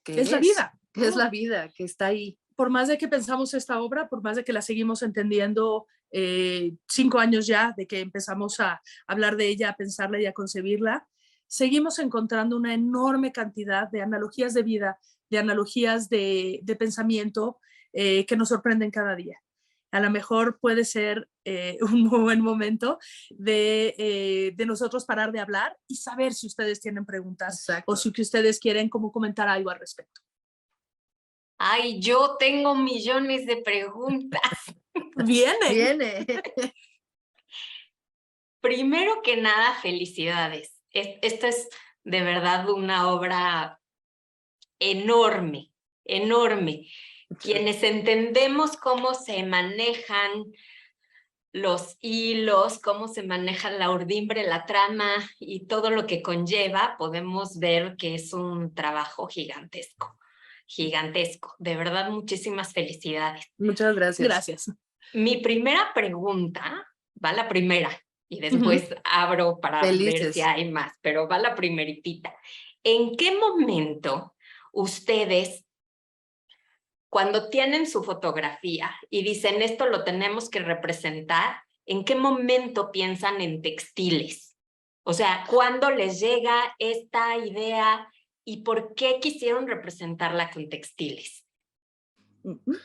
[SPEAKER 2] es la vida.
[SPEAKER 3] Que es la vida, que está ahí.
[SPEAKER 2] Por más de que pensamos esta obra, por más de que la seguimos entendiendo 5 años ya, de que empezamos a hablar de ella, a pensarla y a concebirla, seguimos encontrando una enorme cantidad de analogías de vida, de analogías de pensamiento que nos sorprenden cada día. A lo mejor puede ser un buen momento de nosotros parar de hablar y saber si ustedes tienen preguntas. Exacto. O si ustedes quieren como comentar algo al respecto.
[SPEAKER 4] Ay, yo tengo millones de preguntas.
[SPEAKER 3] Viene.
[SPEAKER 4] Primero que nada, felicidades. Esta es de verdad una obra enorme, enorme. Quienes entendemos cómo se manejan los hilos, cómo se maneja la urdimbre, la trama y todo lo que conlleva, podemos ver que es un trabajo gigantesco. Gigantesco. De verdad, muchísimas felicidades.
[SPEAKER 3] Muchas gracias.
[SPEAKER 2] Gracias.
[SPEAKER 4] Mi primera pregunta, va la primera, y después abro para ver si hay más, pero va la primeritita. ¿En qué momento ustedes, cuando tienen su fotografía y dicen esto lo tenemos que representar, en qué momento piensan en textiles? O sea, ¿cuándo les llega esta idea y por qué quisieron representarla con textiles?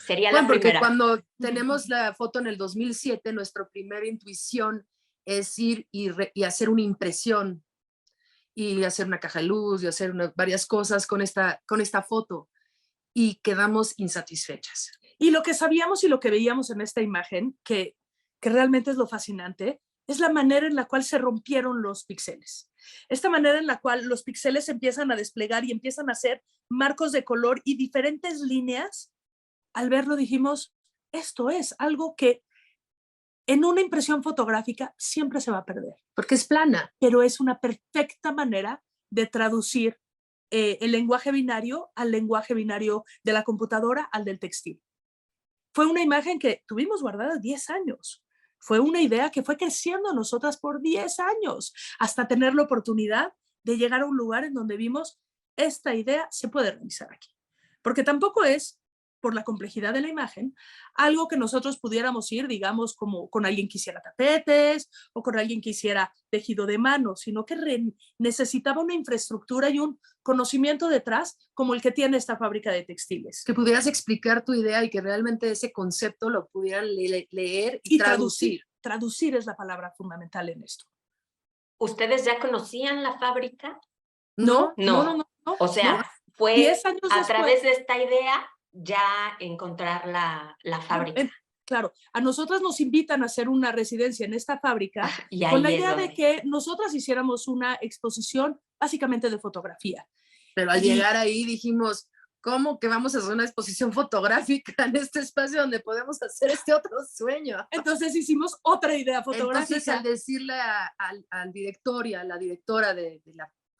[SPEAKER 4] Sería la
[SPEAKER 3] porque
[SPEAKER 4] primera.
[SPEAKER 3] Cuando tenemos la foto en el 2007, nuestra primera intuición es ir y hacer una impresión y hacer una caja de luz y hacer varias cosas con esta foto y quedamos insatisfechas.
[SPEAKER 2] Y lo que sabíamos y lo que veíamos en esta imagen, que realmente es lo fascinante, es la manera en la cual se rompieron los píxeles. Esta manera en la cual los píxeles empiezan a desplegar y empiezan a hacer marcos de color y diferentes líneas. Al verlo dijimos, esto es algo que en una impresión fotográfica siempre se va a perder.
[SPEAKER 3] Porque es plana.
[SPEAKER 2] Pero es una perfecta manera de traducir el lenguaje binario al lenguaje binario de la computadora al del textil. Fue una imagen que tuvimos guardada 10 años. Fue una idea que fue creciendo en nosotras por 10 años hasta tener la oportunidad de llegar a un lugar en donde vimos esta idea se puede realizar aquí. Porque tampoco es, por la complejidad de la imagen, algo que nosotros pudiéramos ir, digamos, como con alguien que hiciera tapetes o con alguien que hiciera tejido de mano, sino que necesitaba una infraestructura y un conocimiento detrás como el que tiene esta fábrica de textiles.
[SPEAKER 3] Que pudieras explicar tu idea y que realmente ese concepto lo pudieran leer y traducir.
[SPEAKER 2] Traducir es la palabra fundamental en esto.
[SPEAKER 4] ¿Ustedes ya conocían la fábrica?
[SPEAKER 2] No.
[SPEAKER 4] O sea,
[SPEAKER 2] no.
[SPEAKER 4] fue
[SPEAKER 2] 10 años
[SPEAKER 4] a
[SPEAKER 2] después,
[SPEAKER 4] través de esta idea ya encontrar la fábrica.
[SPEAKER 2] Claro, a nosotras nos invitan a hacer una residencia en esta fábrica
[SPEAKER 4] con
[SPEAKER 2] la idea de que nosotras hiciéramos una exposición básicamente de fotografía.
[SPEAKER 3] Pero al llegar ahí dijimos, ¿cómo que vamos a hacer una exposición fotográfica en este espacio donde podemos hacer este otro sueño?
[SPEAKER 2] Entonces hicimos otra idea fotográfica.
[SPEAKER 3] Entonces al decirle al director y a la directora de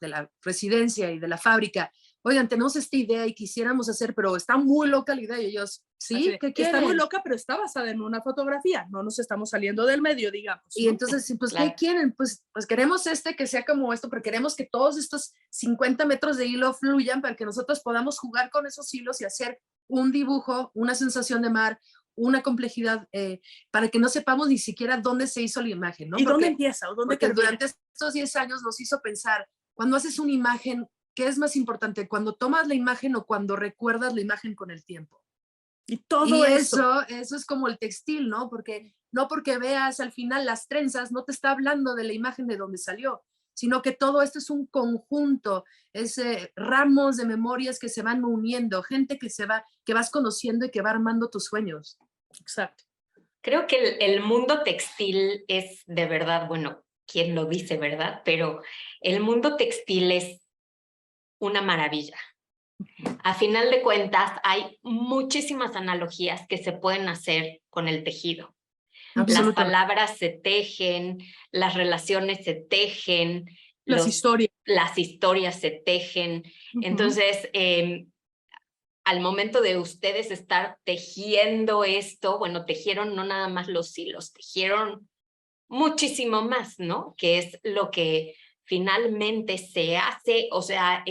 [SPEAKER 3] la residencia y de la fábrica, oigan, tenemos esta idea y quisiéramos hacer, pero está muy loca la idea. Y ellos, ¿sí? ¿Qué quieren?
[SPEAKER 2] Está muy loca, pero está basada en una fotografía. No nos estamos saliendo del medio, digamos.
[SPEAKER 3] Y entonces, pues, claro. ¿Qué quieren? Pues queremos que sea como esto, pero queremos que todos estos 50 metros de hilo fluyan para que nosotros podamos jugar con esos hilos y hacer un dibujo, una sensación de mar, una complejidad, para que no sepamos ni siquiera dónde se hizo la imagen, ¿no?
[SPEAKER 2] ¿Y dónde empieza? ¿O dónde termina?
[SPEAKER 3] Durante estos 10 años nos hizo pensar, cuando haces una imagen, ¿qué es más importante? ¿Cuando tomas la imagen o cuando recuerdas la imagen con el tiempo?
[SPEAKER 2] Y todo
[SPEAKER 3] eso es como el textil, ¿no? Porque no porque veas al final las trenzas, no te está hablando de la imagen de dónde salió, sino que todo esto es un conjunto, es ramos de memorias que se van uniendo, gente que vas conociendo y que va armando tus sueños.
[SPEAKER 2] Exacto.
[SPEAKER 4] Creo que el mundo textil es de verdad, bueno, quién lo dice, ¿verdad? Pero el mundo textil es una maravilla. A final de cuentas, hay muchísimas analogías que se pueden hacer con el tejido. Las palabras se tejen, las relaciones se tejen, las historias se tejen. Entonces, al momento de ustedes estar tejiendo esto, bueno, tejieron no nada más los hilos, tejieron muchísimo más, ¿no? Que es lo que finalmente se hace, o sea,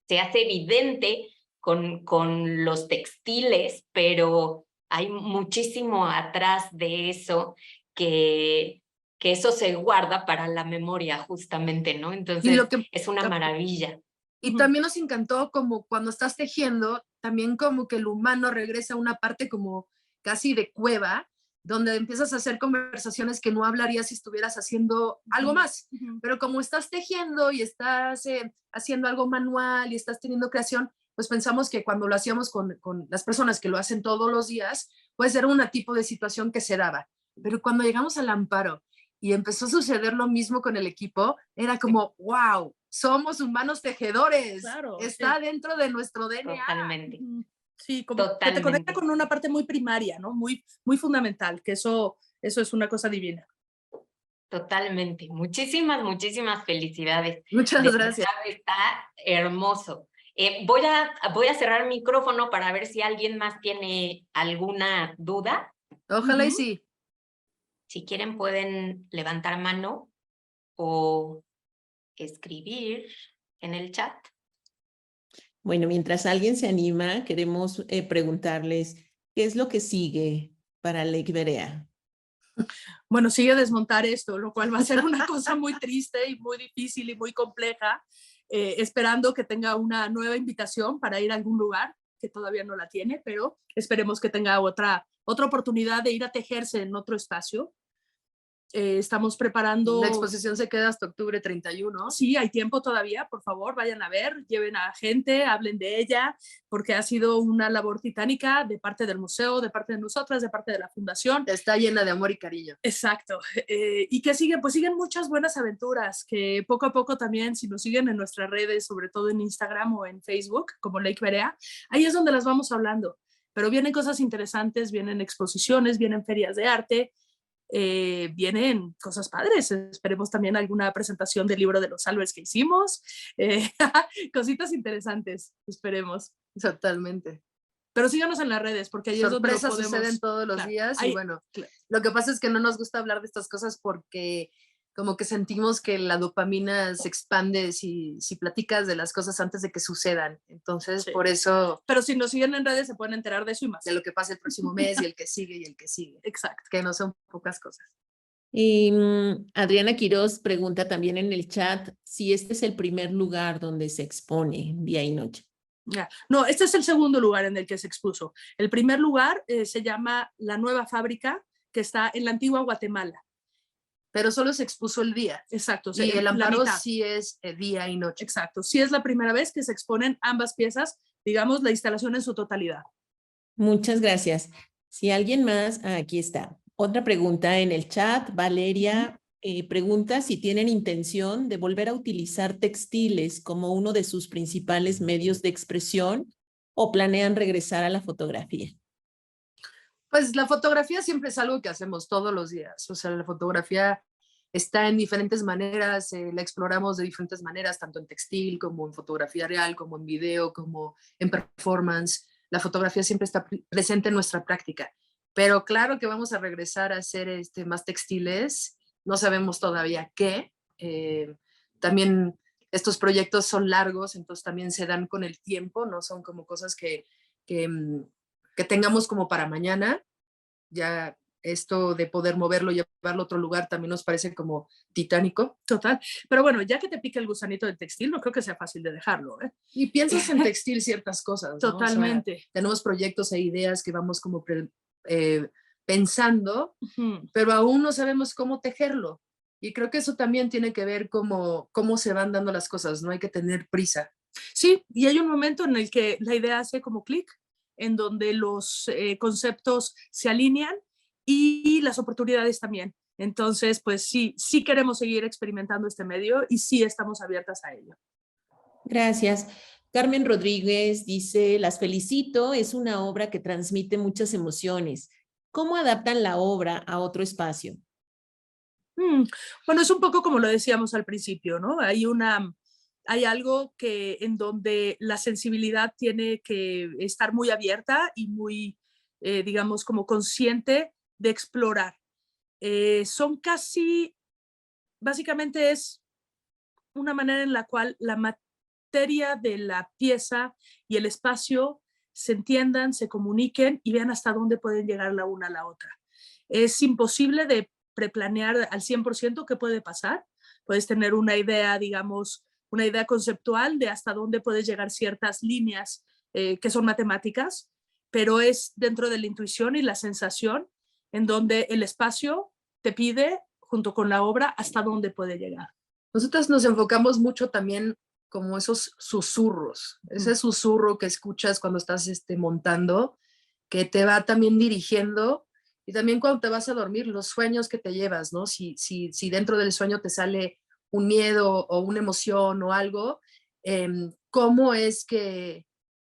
[SPEAKER 4] se hace evidente con los textiles, pero hay muchísimo atrás de eso que eso se guarda para la memoria justamente, ¿no? Entonces es una maravilla.
[SPEAKER 3] Y también nos encantó como cuando estás tejiendo, también como que el humano regresa a una parte como casi de cueva, donde empiezas a hacer conversaciones que no hablarías si estuvieras haciendo algo más. Pero como estás tejiendo y estás haciendo algo manual y estás teniendo creación, pues pensamos que cuando lo hacíamos con las personas que lo hacen todos los días, pues era un tipo de situación que se daba. Pero cuando llegamos al Amparo y empezó a suceder lo mismo con el equipo, era como, wow, somos humanos tejedores. Claro, está dentro de nuestro DNA.
[SPEAKER 4] Totalmente.
[SPEAKER 2] Sí, como que te conecta con una parte muy primaria, ¿no? Muy, muy fundamental, que eso es una cosa divina.
[SPEAKER 4] Totalmente. Muchísimas felicidades.
[SPEAKER 3] Muchas gracias.
[SPEAKER 4] Está hermoso. Voy a cerrar el micrófono para ver si alguien más tiene alguna duda.
[SPEAKER 3] Ojalá y sí.
[SPEAKER 4] Si quieren pueden levantar mano o escribir en el chat.
[SPEAKER 1] Bueno, mientras alguien se anima, queremos preguntarles, ¿qué es lo que sigue para Lake Berea?
[SPEAKER 2] Bueno, sigue desmontar esto, lo cual va a ser una cosa muy triste y muy difícil y muy compleja, esperando que tenga una nueva invitación para ir a algún lugar, que todavía no la tiene, pero esperemos que tenga otra oportunidad de ir a tejerse en otro espacio. Estamos preparando...
[SPEAKER 3] La exposición se queda hasta octubre 31.
[SPEAKER 2] Sí, hay tiempo todavía, por favor, vayan a ver, lleven a gente, hablen de ella, porque ha sido una labor titánica de parte del museo, de parte de nosotras, de parte de la fundación.
[SPEAKER 3] Está llena de amor y cariño.
[SPEAKER 2] Exacto. Y que siguen, pues siguen muchas buenas aventuras, que poco a poco también, si nos siguen en nuestras redes, sobre todo en Instagram o en Facebook, como Lake Berea, ahí es donde las vamos hablando. Pero vienen cosas interesantes, vienen exposiciones, vienen ferias de arte, vienen cosas padres. Esperemos también alguna presentación del libro de los Albers que hicimos. Cositas interesantes, esperemos.
[SPEAKER 3] Totalmente.
[SPEAKER 2] Pero síganos en las redes, porque ahí
[SPEAKER 3] sorpresas
[SPEAKER 2] es donde podemos...
[SPEAKER 3] suceden todos los días. Y bueno, lo que pasa es que no nos gusta hablar de estas cosas porque como que sentimos que la dopamina se expande si platicas de las cosas antes de que sucedan. Entonces, sí. Por eso...
[SPEAKER 2] Pero si nos siguen en redes se pueden enterar de eso y más.
[SPEAKER 3] De lo que pasa el próximo mes y el que sigue y el que sigue.
[SPEAKER 2] Exacto.
[SPEAKER 3] Que no son pocas cosas.
[SPEAKER 1] Y Adriana Quiroz pregunta también en el chat si este es el primer lugar donde se expone día y noche.
[SPEAKER 2] No, este es el segundo lugar en el que se expuso. El primer lugar se llama La Nueva Fábrica, que está en la antigua Guatemala.
[SPEAKER 3] Pero solo se expuso el día.
[SPEAKER 2] Exacto.
[SPEAKER 3] Y el amparo sí es día y noche.
[SPEAKER 2] Exacto. Sí es la primera vez que se exponen ambas piezas, digamos, la instalación en su totalidad.
[SPEAKER 1] Muchas gracias. Si alguien más, aquí está. Otra pregunta en el chat. Valeria pregunta si tienen intención de volver a utilizar textiles como uno de sus principales medios de expresión o planean regresar a la fotografía.
[SPEAKER 3] Pues la fotografía siempre es algo que hacemos todos los días. O sea, la fotografía está en diferentes maneras, la exploramos de diferentes maneras, tanto en textil como en fotografía real, como en video, como en performance. La fotografía siempre está presente en nuestra práctica. Pero claro que vamos a regresar a hacer más textiles. No sabemos todavía qué. También estos proyectos son largos, entonces también se dan con el tiempo, no son como cosas que tengamos como para mañana. Ya esto de poder moverlo y llevarlo a otro lugar también nos parece como titánico.
[SPEAKER 2] Total. Pero bueno, ya que te pica el gusanito del textil, no creo que sea fácil de dejarlo, ¿eh?
[SPEAKER 3] Y piensas en textil ciertas cosas, ¿no?
[SPEAKER 2] Totalmente.
[SPEAKER 3] O sea, tenemos proyectos e ideas que vamos como pensando, pero aún no sabemos cómo tejerlo. Y creo que eso también tiene que ver cómo se van dando las cosas, no hay que tener prisa.
[SPEAKER 2] Sí, y hay un momento en el que la idea hace como clic, en donde los conceptos se alinean y las oportunidades también. Entonces, pues sí queremos seguir experimentando este medio y sí estamos abiertas a ello.
[SPEAKER 1] Gracias. Carmen Rodríguez dice, las felicito, es una obra que transmite muchas emociones. ¿Cómo adaptan la obra a otro espacio?
[SPEAKER 2] Bueno, es un poco como lo decíamos al principio, ¿no? Hay algo en donde la sensibilidad tiene que estar muy abierta y muy, digamos, como consciente de explorar. Básicamente es una manera en la cual la materia de la pieza y el espacio se entiendan, se comuniquen y vean hasta dónde pueden llegar la una a la otra. Es imposible de preplanear al 100% qué puede pasar. Puedes tener una idea, digamos, una idea conceptual de hasta dónde puedes llegar ciertas líneas que son matemáticas, pero es dentro de la intuición y la sensación en donde el espacio te pide, junto con la obra, hasta dónde puede llegar.
[SPEAKER 3] Nosotros nos enfocamos mucho también como esos susurros, ese susurro que escuchas cuando estás montando, que te va también dirigiendo, y también cuando te vas a dormir, los sueños que te llevas, ¿no? Si dentro del sueño te sale un miedo o una emoción o algo, ¿cómo es que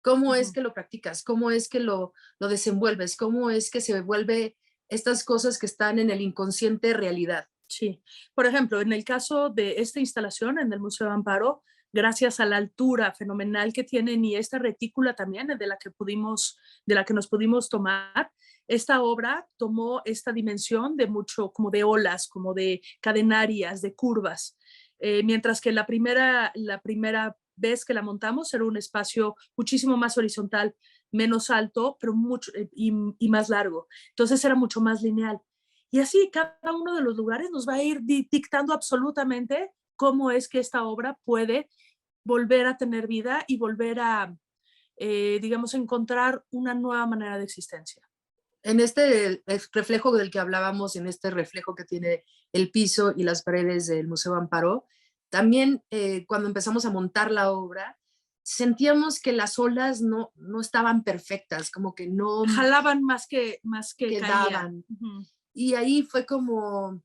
[SPEAKER 3] lo practicas? ¿Cómo es que lo desenvuelves? ¿Cómo es que se vuelve estas cosas que están en el inconsciente realidad?
[SPEAKER 2] Sí. Por ejemplo, en el caso de esta instalación en el Museo de Amparo, gracias a la altura fenomenal que tienen y esta retícula también de la que nos pudimos tomar, esta obra tomó esta dimensión de mucho, como de olas, como de cadenarias, de curvas, mientras que la primera vez que la montamos era un espacio muchísimo más horizontal, menos alto, pero mucho y más largo. Entonces era mucho más lineal. Y así cada uno de los lugares nos va a ir dictando absolutamente cómo es que esta obra puede volver a tener vida y volver a, digamos, encontrar una nueva manera de existencia.
[SPEAKER 3] En este reflejo del que hablábamos, en este reflejo que tiene el piso y las paredes del Museo Amparo, también cuando empezamos a montar la obra, sentíamos que las olas no estaban perfectas, como que no
[SPEAKER 2] jalaban más que
[SPEAKER 3] quedaban. Y ahí fue como,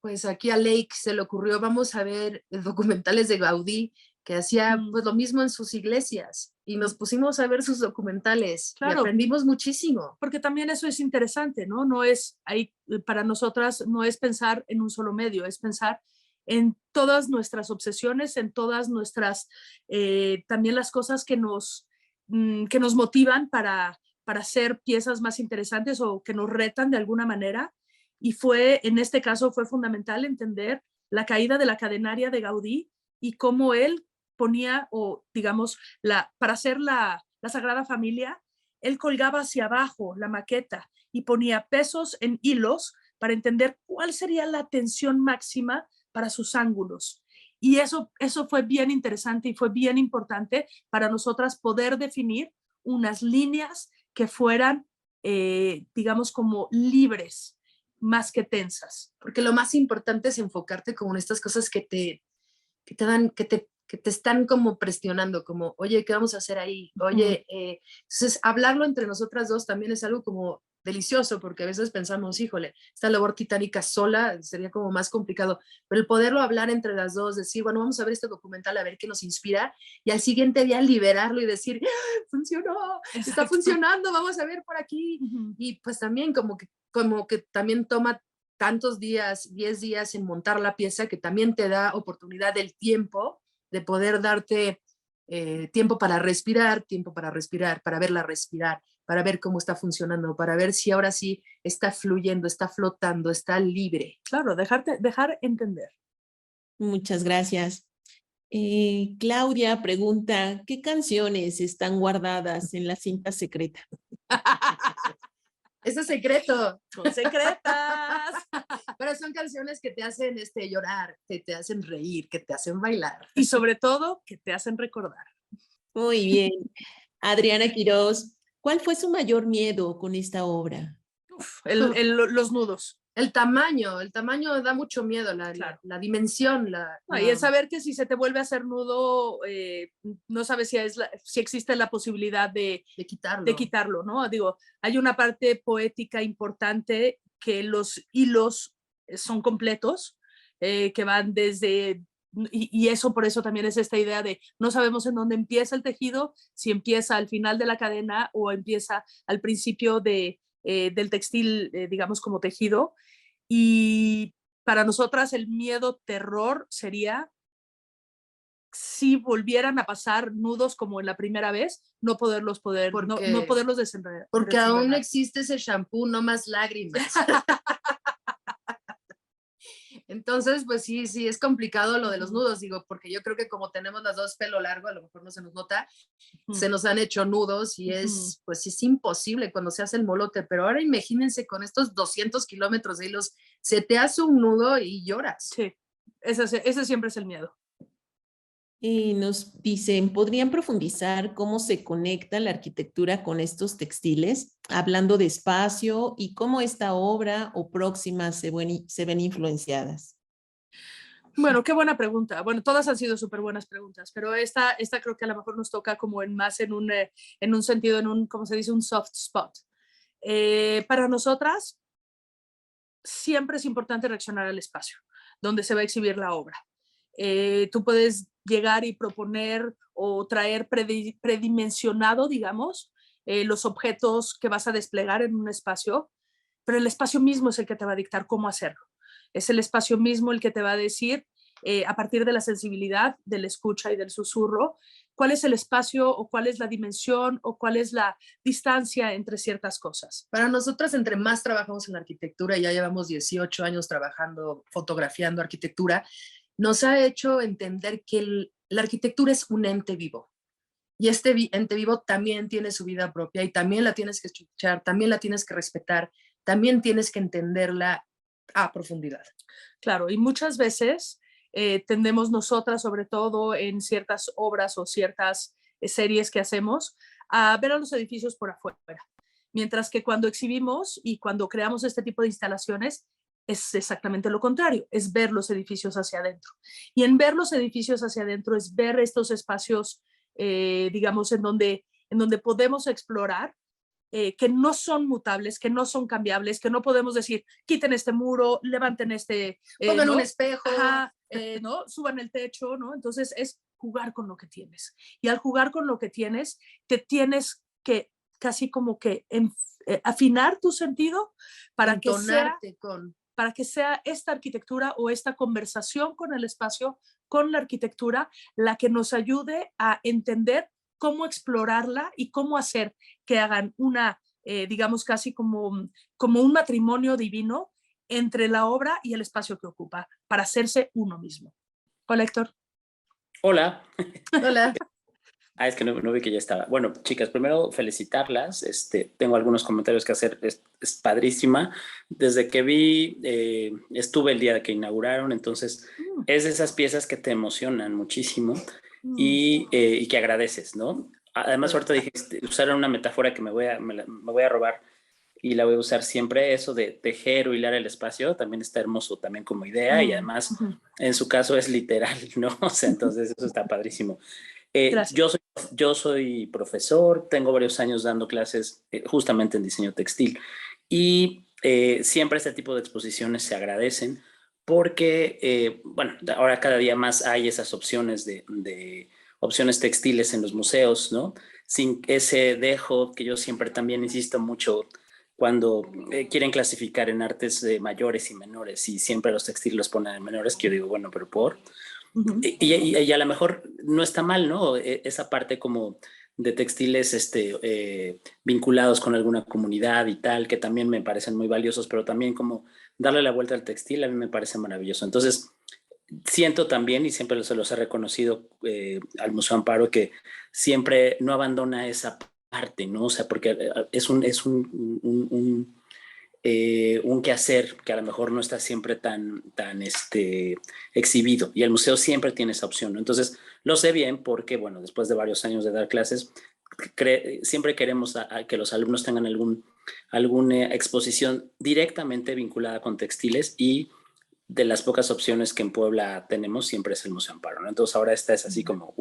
[SPEAKER 3] pues aquí a Lake se le ocurrió, vamos a ver documentales de Gaudí, que hacía pues lo mismo en sus iglesias, y nos pusimos a ver sus documentales, claro, y aprendimos muchísimo.
[SPEAKER 2] Porque también eso es interesante, ¿no? No es, ahí, para nosotras, no es pensar en un solo medio, es pensar en todas nuestras obsesiones, en todas nuestras, también las cosas que nos motivan para hacer piezas más interesantes o que nos retan de alguna manera. Y en este caso fue fundamental entender la caída de la cadenaria de Gaudí y cómo él ponía, o digamos, para hacer la Sagrada Familia, él colgaba hacia abajo la maqueta y ponía pesos en hilos para entender cuál sería la tensión máxima para sus ángulos. Y eso fue bien interesante y fue bien importante para nosotras poder definir unas líneas que fueran, digamos, como libres, más que tensas.
[SPEAKER 3] Porque lo más importante es enfocarte como en estas cosas que te están como presionando, como, oye, ¿qué vamos a hacer ahí? Oye, entonces hablarlo entre nosotras dos también es algo como delicioso, porque a veces pensamos, híjole, esta labor titánica sola sería como más complicado, pero el poderlo hablar entre las dos, decir, bueno, vamos a ver este documental, a ver qué nos inspira, y al siguiente día liberarlo y decir, ¡ah, funcionó! Exacto. Está funcionando, vamos a ver por aquí. Y pues también como que también toma tantos días, 10 días en montar la pieza, que también te da oportunidad del tiempo, de poder darte tiempo para respirar, para verla respirar, para ver cómo está funcionando, para ver si ahora sí está fluyendo, está flotando, está libre.
[SPEAKER 2] Claro, dejar entender.
[SPEAKER 1] Muchas gracias. Claudia pregunta, ¿qué canciones están guardadas en la cinta secreta?
[SPEAKER 3] Eso es secreto.
[SPEAKER 2] Son secretas.
[SPEAKER 3] Pero son canciones que te hacen llorar, que te hacen reír, que te hacen bailar.
[SPEAKER 2] Y sobre todo, que te hacen recordar.
[SPEAKER 1] Muy bien. Adriana Quiroz, ¿cuál fue su mayor miedo con esta obra?
[SPEAKER 2] Los nudos.
[SPEAKER 3] El tamaño da mucho miedo, la dimensión.
[SPEAKER 2] Y el saber que si se te vuelve a hacer nudo, no sabes si existe la posibilidad de quitarlo, ¿no? Digo, hay una parte poética importante que los hilos son completos, que van desde, y eso por eso también es esta idea de no sabemos en dónde empieza el tejido, si empieza al final de la cadena o empieza al principio del textil, digamos, como tejido. Y para nosotras el miedo, terror sería si volvieran a pasar nudos como en la primera vez, no poderlos desenredar.
[SPEAKER 3] Porque aún no existe ese shampoo, no más lágrimas. Entonces, pues sí, es complicado lo de los nudos, digo, porque yo creo que como tenemos las dos pelo largo, a lo mejor no se nos nota, se nos han hecho nudos y pues es imposible cuando se hace el molote, pero ahora imagínense con estos 200 kilómetros de hilos, se te hace un nudo y lloras.
[SPEAKER 2] Sí, ese siempre es el miedo.
[SPEAKER 1] Y nos dicen, ¿podrían profundizar cómo se conecta la arquitectura con estos textiles? Hablando de espacio y cómo esta obra o próximas se ven influenciadas.
[SPEAKER 2] Bueno, qué buena pregunta. Bueno, todas han sido súper buenas preguntas, pero esta creo que a lo mejor nos toca como en un sentido, ¿cómo se dice? Un soft spot. Para nosotras, siempre es importante reaccionar al espacio donde se va a exhibir la obra. Tú puedes llegar y proponer o traer predimensionado, digamos, los objetos que vas a desplegar en un espacio, pero el espacio mismo es el que te va a dictar cómo hacerlo. Es el espacio mismo el que te va a decir, a partir de la sensibilidad, de la escucha y del susurro, cuál es el espacio o cuál es la dimensión o cuál es la distancia entre ciertas cosas.
[SPEAKER 3] Para nosotras, entre más trabajamos en la arquitectura, ya llevamos 18 años trabajando, fotografiando arquitectura, nos ha hecho entender que la arquitectura es un ente vivo. Y este ente vivo también tiene su vida propia y también la tienes que escuchar, también la tienes que respetar, también tienes que entenderla a profundidad.
[SPEAKER 2] Claro, y muchas veces tendemos nosotras, sobre todo en ciertas obras o ciertas series que hacemos, a ver a los edificios por afuera. Mientras que cuando exhibimos y cuando creamos este tipo de instalaciones, es exactamente lo contrario, es ver los edificios hacia adentro. Y en ver los edificios hacia adentro es ver estos espacios, digamos, en donde podemos explorar, que no son mutables, que no son cambiables, que no podemos decir, quiten este muro, levanten este...
[SPEAKER 3] pongan
[SPEAKER 2] ¿no?
[SPEAKER 3] un espejo.
[SPEAKER 2] Ajá, ¿no? Suban el techo, ¿no? Entonces es jugar con lo que tienes. Y al jugar con lo que tienes, te tienes que casi como que afinar tu sentido para que sea esta arquitectura o esta conversación con el espacio, con la arquitectura, la que nos ayude a entender cómo explorarla y cómo hacer que hagan una, digamos, casi como un matrimonio divino entre la obra y el espacio que ocupa, para hacerse uno mismo. Hola, Héctor.
[SPEAKER 5] Hola.
[SPEAKER 3] Hola.
[SPEAKER 5] Es que no vi que ya estaba. Bueno, chicas, primero felicitarlas. Tengo algunos comentarios que hacer. Es padrísima. Desde que vi, estuve el día que inauguraron, entonces es de esas piezas que te emocionan muchísimo y que agradeces, ¿no? Además, ahorita dijiste, usaron una metáfora que me voy a robar y la voy a usar siempre, eso de tejer o hilar el espacio, también está hermoso también como idea y además en su caso es literal, ¿no? O sea, entonces eso está padrísimo. Yo soy profesor, tengo varios años dando clases justamente en diseño textil y siempre este tipo de exposiciones se agradecen porque, bueno, ahora cada día más hay esas opciones de opciones textiles en los museos, ¿no? Sin ese dejo que yo siempre también insisto mucho cuando quieren clasificar en artes de mayores y menores y siempre los textiles los ponen en menores, que yo digo, bueno, pero ¿por? Y a lo mejor no está mal, ¿no? Esa parte como de textiles vinculados con alguna comunidad y tal, que también me parecen muy valiosos, pero también como darle la vuelta al textil a mí me parece maravilloso. Entonces, siento también, y siempre se los he reconocido al Museo Amparo, que siempre no abandona esa parte, ¿no? O sea, porque es un quehacer que a lo mejor no está siempre tan exhibido y el museo siempre tiene esa opción, ¿no? Entonces lo sé bien porque, bueno, después de varios años de dar clases, siempre queremos que los alumnos tengan alguna exposición directamente vinculada con textiles y de las pocas opciones que en Puebla tenemos siempre es el Museo Amparo, ¿no? Entonces ahora esta es así como,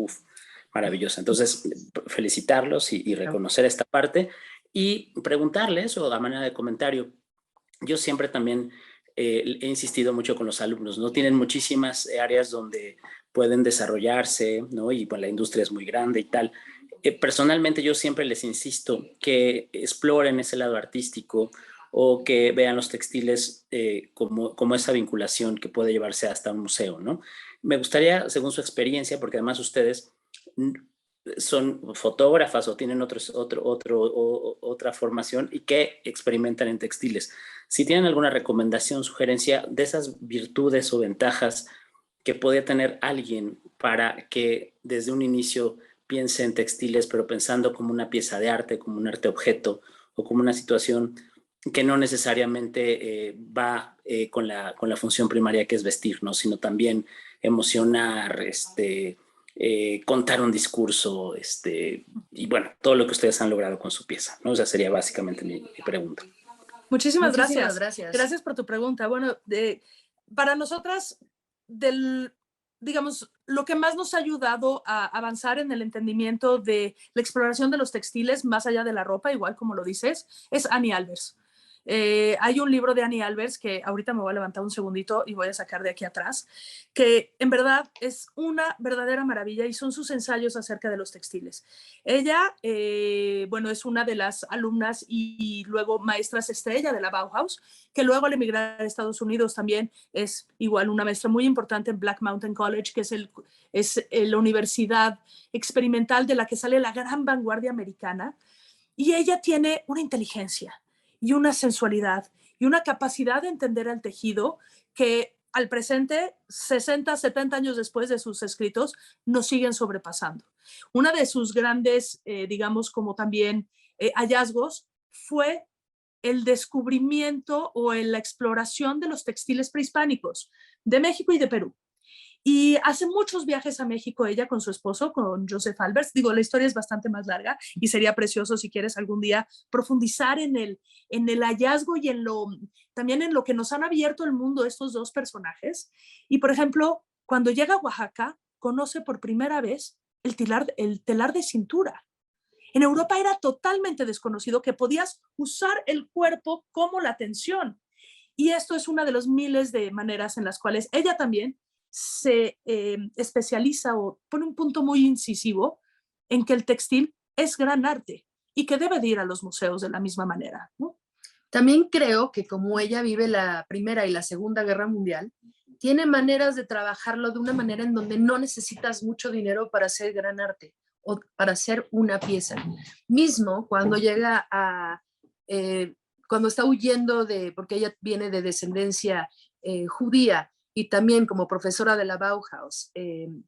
[SPEAKER 5] maravillosa. Entonces felicitarlos y reconocer esta parte y preguntarles o a manera de comentario. Yo siempre también he insistido mucho con los alumnos, ¿no? Tienen muchísimas áreas donde pueden desarrollarse, ¿no? Y pues la industria es muy grande y tal. Personalmente yo siempre les insisto que exploren ese lado artístico o que vean los textiles como esa vinculación que puede llevarse hasta un museo, ¿no? Me gustaría, según su experiencia, porque además ustedes son fotógrafas o tienen otra formación y que experimentan en textiles. Si tienen alguna recomendación, sugerencia de esas virtudes o ventajas que podría tener alguien para que desde un inicio piense en textiles, pero pensando como una pieza de arte, como un arte objeto o como una situación que no necesariamente va con la función primaria que es vestir, ¿no? Sino también emocionar, contar un discurso, y bueno, todo lo que ustedes han logrado con su pieza, ¿no? O sea, sería básicamente mi pregunta.
[SPEAKER 2] Muchísimas gracias. Gracias por tu pregunta. Bueno, para nosotras, digamos, lo que más nos ha ayudado a avanzar en el entendimiento de la exploración de los textiles más allá de la ropa, igual como lo dices, es Annie Albers. Hay un libro de Annie Albers que ahorita me voy a levantar un segundito y voy a sacar de aquí atrás, que en verdad es una verdadera maravilla y son sus ensayos acerca de los textiles. Ella, bueno, es una de las alumnas y luego maestras estrella de la Bauhaus, que luego al emigrar a Estados Unidos también es igual una maestra muy importante en Black Mountain College, que es la universidad experimental de la que sale la gran vanguardia americana. Y ella tiene una inteligencia y una sensualidad y una capacidad de entender al tejido que al presente, 60, 70 años después de sus escritos, nos siguen sobrepasando. Una de sus grandes, digamos, como también hallazgos fue el descubrimiento o la exploración de los textiles prehispánicos de México y de Perú. Y hace muchos viajes a México ella con su esposo, con Joseph Albers. Digo, la historia es bastante más larga y sería precioso si quieres algún día profundizar en el hallazgo y también en lo que nos han abierto el mundo estos dos personajes. Y, por ejemplo, cuando llega a Oaxaca, conoce por primera vez el telar de cintura. En Europa era totalmente desconocido que podías usar el cuerpo como la tensión. Y esto es una de las miles de maneras en las cuales ella también se especializa o pone un punto muy incisivo en que el textil es gran arte y que debe de ir a los museos de la misma manera, ¿no?
[SPEAKER 3] También creo que como ella vive la Primera y la Segunda Guerra Mundial, tiene maneras de trabajarlo de una manera en donde no necesitas mucho dinero para hacer gran arte o para hacer una pieza. Mismo cuando llega cuando está huyendo porque ella viene de descendencia judía y también como profesora de la Bauhaus,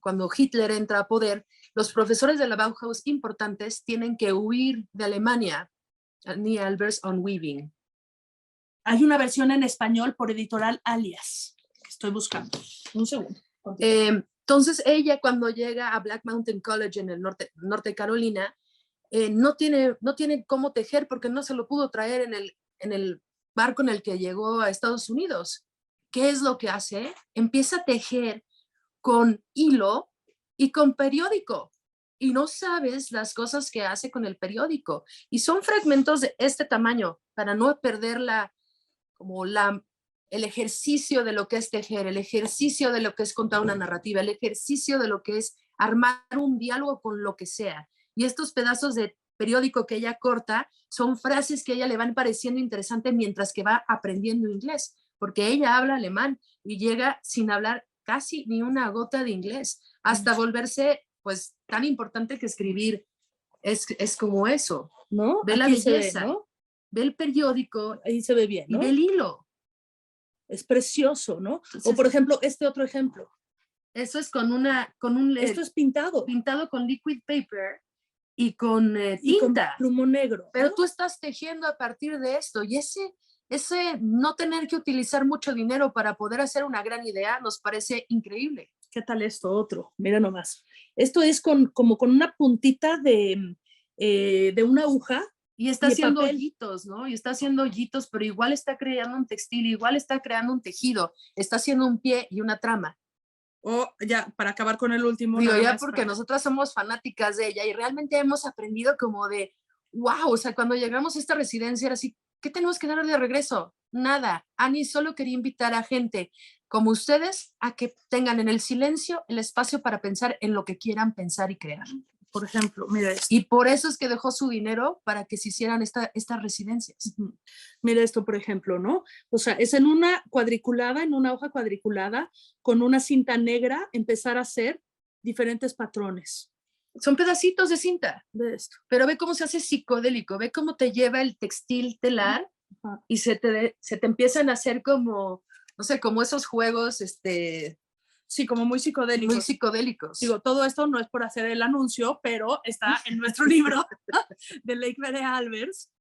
[SPEAKER 3] cuando Hitler entra a poder, los profesores de la Bauhaus importantes tienen que huir de Alemania. Annie Albers on Weaving.
[SPEAKER 2] Hay una versión en español por editorial Alias. Estoy buscando. Un segundo.
[SPEAKER 3] Entonces ella cuando llega a Black Mountain College en el norte de Carolina, no tiene cómo tejer porque no se lo pudo traer en el barco en el que llegó a Estados Unidos. ¿Qué es lo que hace? Empieza a tejer con hilo y con periódico. Y no sabes las cosas que hace con el periódico. Y son fragmentos de este tamaño para no perder el ejercicio de lo que es tejer, el ejercicio de lo que es contar una narrativa, el ejercicio de lo que es armar un diálogo con lo que sea. Y estos pedazos de periódico que ella corta son frases que a ella le van pareciendo interesantes mientras que va aprendiendo inglés, porque ella habla alemán y llega sin hablar casi ni una gota de inglés, hasta volverse pues tan importante que escribir es como eso, ¿no? Ve la belleza, ¿no? Ve el periódico.
[SPEAKER 2] Ahí se ve bien, ¿no?
[SPEAKER 3] Y ve el hilo.
[SPEAKER 2] Es precioso, ¿no? Entonces, o por ejemplo, este otro ejemplo.
[SPEAKER 3] Eso es
[SPEAKER 2] esto es pintado.
[SPEAKER 3] Pintado con liquid paper y con tinta.
[SPEAKER 2] Con plumón negro.
[SPEAKER 3] Pero
[SPEAKER 2] ¿no?
[SPEAKER 3] tú estás tejiendo a partir de esto y ese no tener que utilizar mucho dinero para poder hacer una gran idea nos parece increíble.
[SPEAKER 2] ¿Qué tal esto otro? Mira nomás. Esto es como con una puntita de una aguja.
[SPEAKER 3] Y está haciendo hoyitos, ¿no? Y está haciendo hoyitos, pero igual está creando un textil, igual está creando un tejido, está haciendo un pie y una trama.
[SPEAKER 2] Ya, para acabar con el último.
[SPEAKER 3] Digo, ya porque nosotras somos fanáticas de ella y realmente hemos aprendido como de, wow, o sea, cuando llegamos a esta residencia era así, ¿qué tenemos que dar de regreso? Nada. Annie solo quería invitar a gente como ustedes a que tengan en el silencio el espacio para pensar en lo que quieran pensar y crear.
[SPEAKER 2] Por ejemplo, mira esto.
[SPEAKER 3] Y por eso es que dejó su dinero para que se hicieran estas residencias.
[SPEAKER 2] Uh-huh. Mira esto, por ejemplo, ¿no? O sea, es en una hoja cuadriculada, con una cinta negra, empezar a hacer diferentes patrones.
[SPEAKER 3] Son pedacitos de cinta.
[SPEAKER 2] De esto.
[SPEAKER 3] Pero ve cómo se hace psicodélico, ve cómo te lleva el textil telar uh-huh. Y se te empiezan a hacer como, no sé, como esos juegos,
[SPEAKER 2] Sí, como muy psicodélicos.
[SPEAKER 3] Muy psicodélicos.
[SPEAKER 2] Digo, todo esto no es por hacer el anuncio, pero está en nuestro libro de Leikve Albers.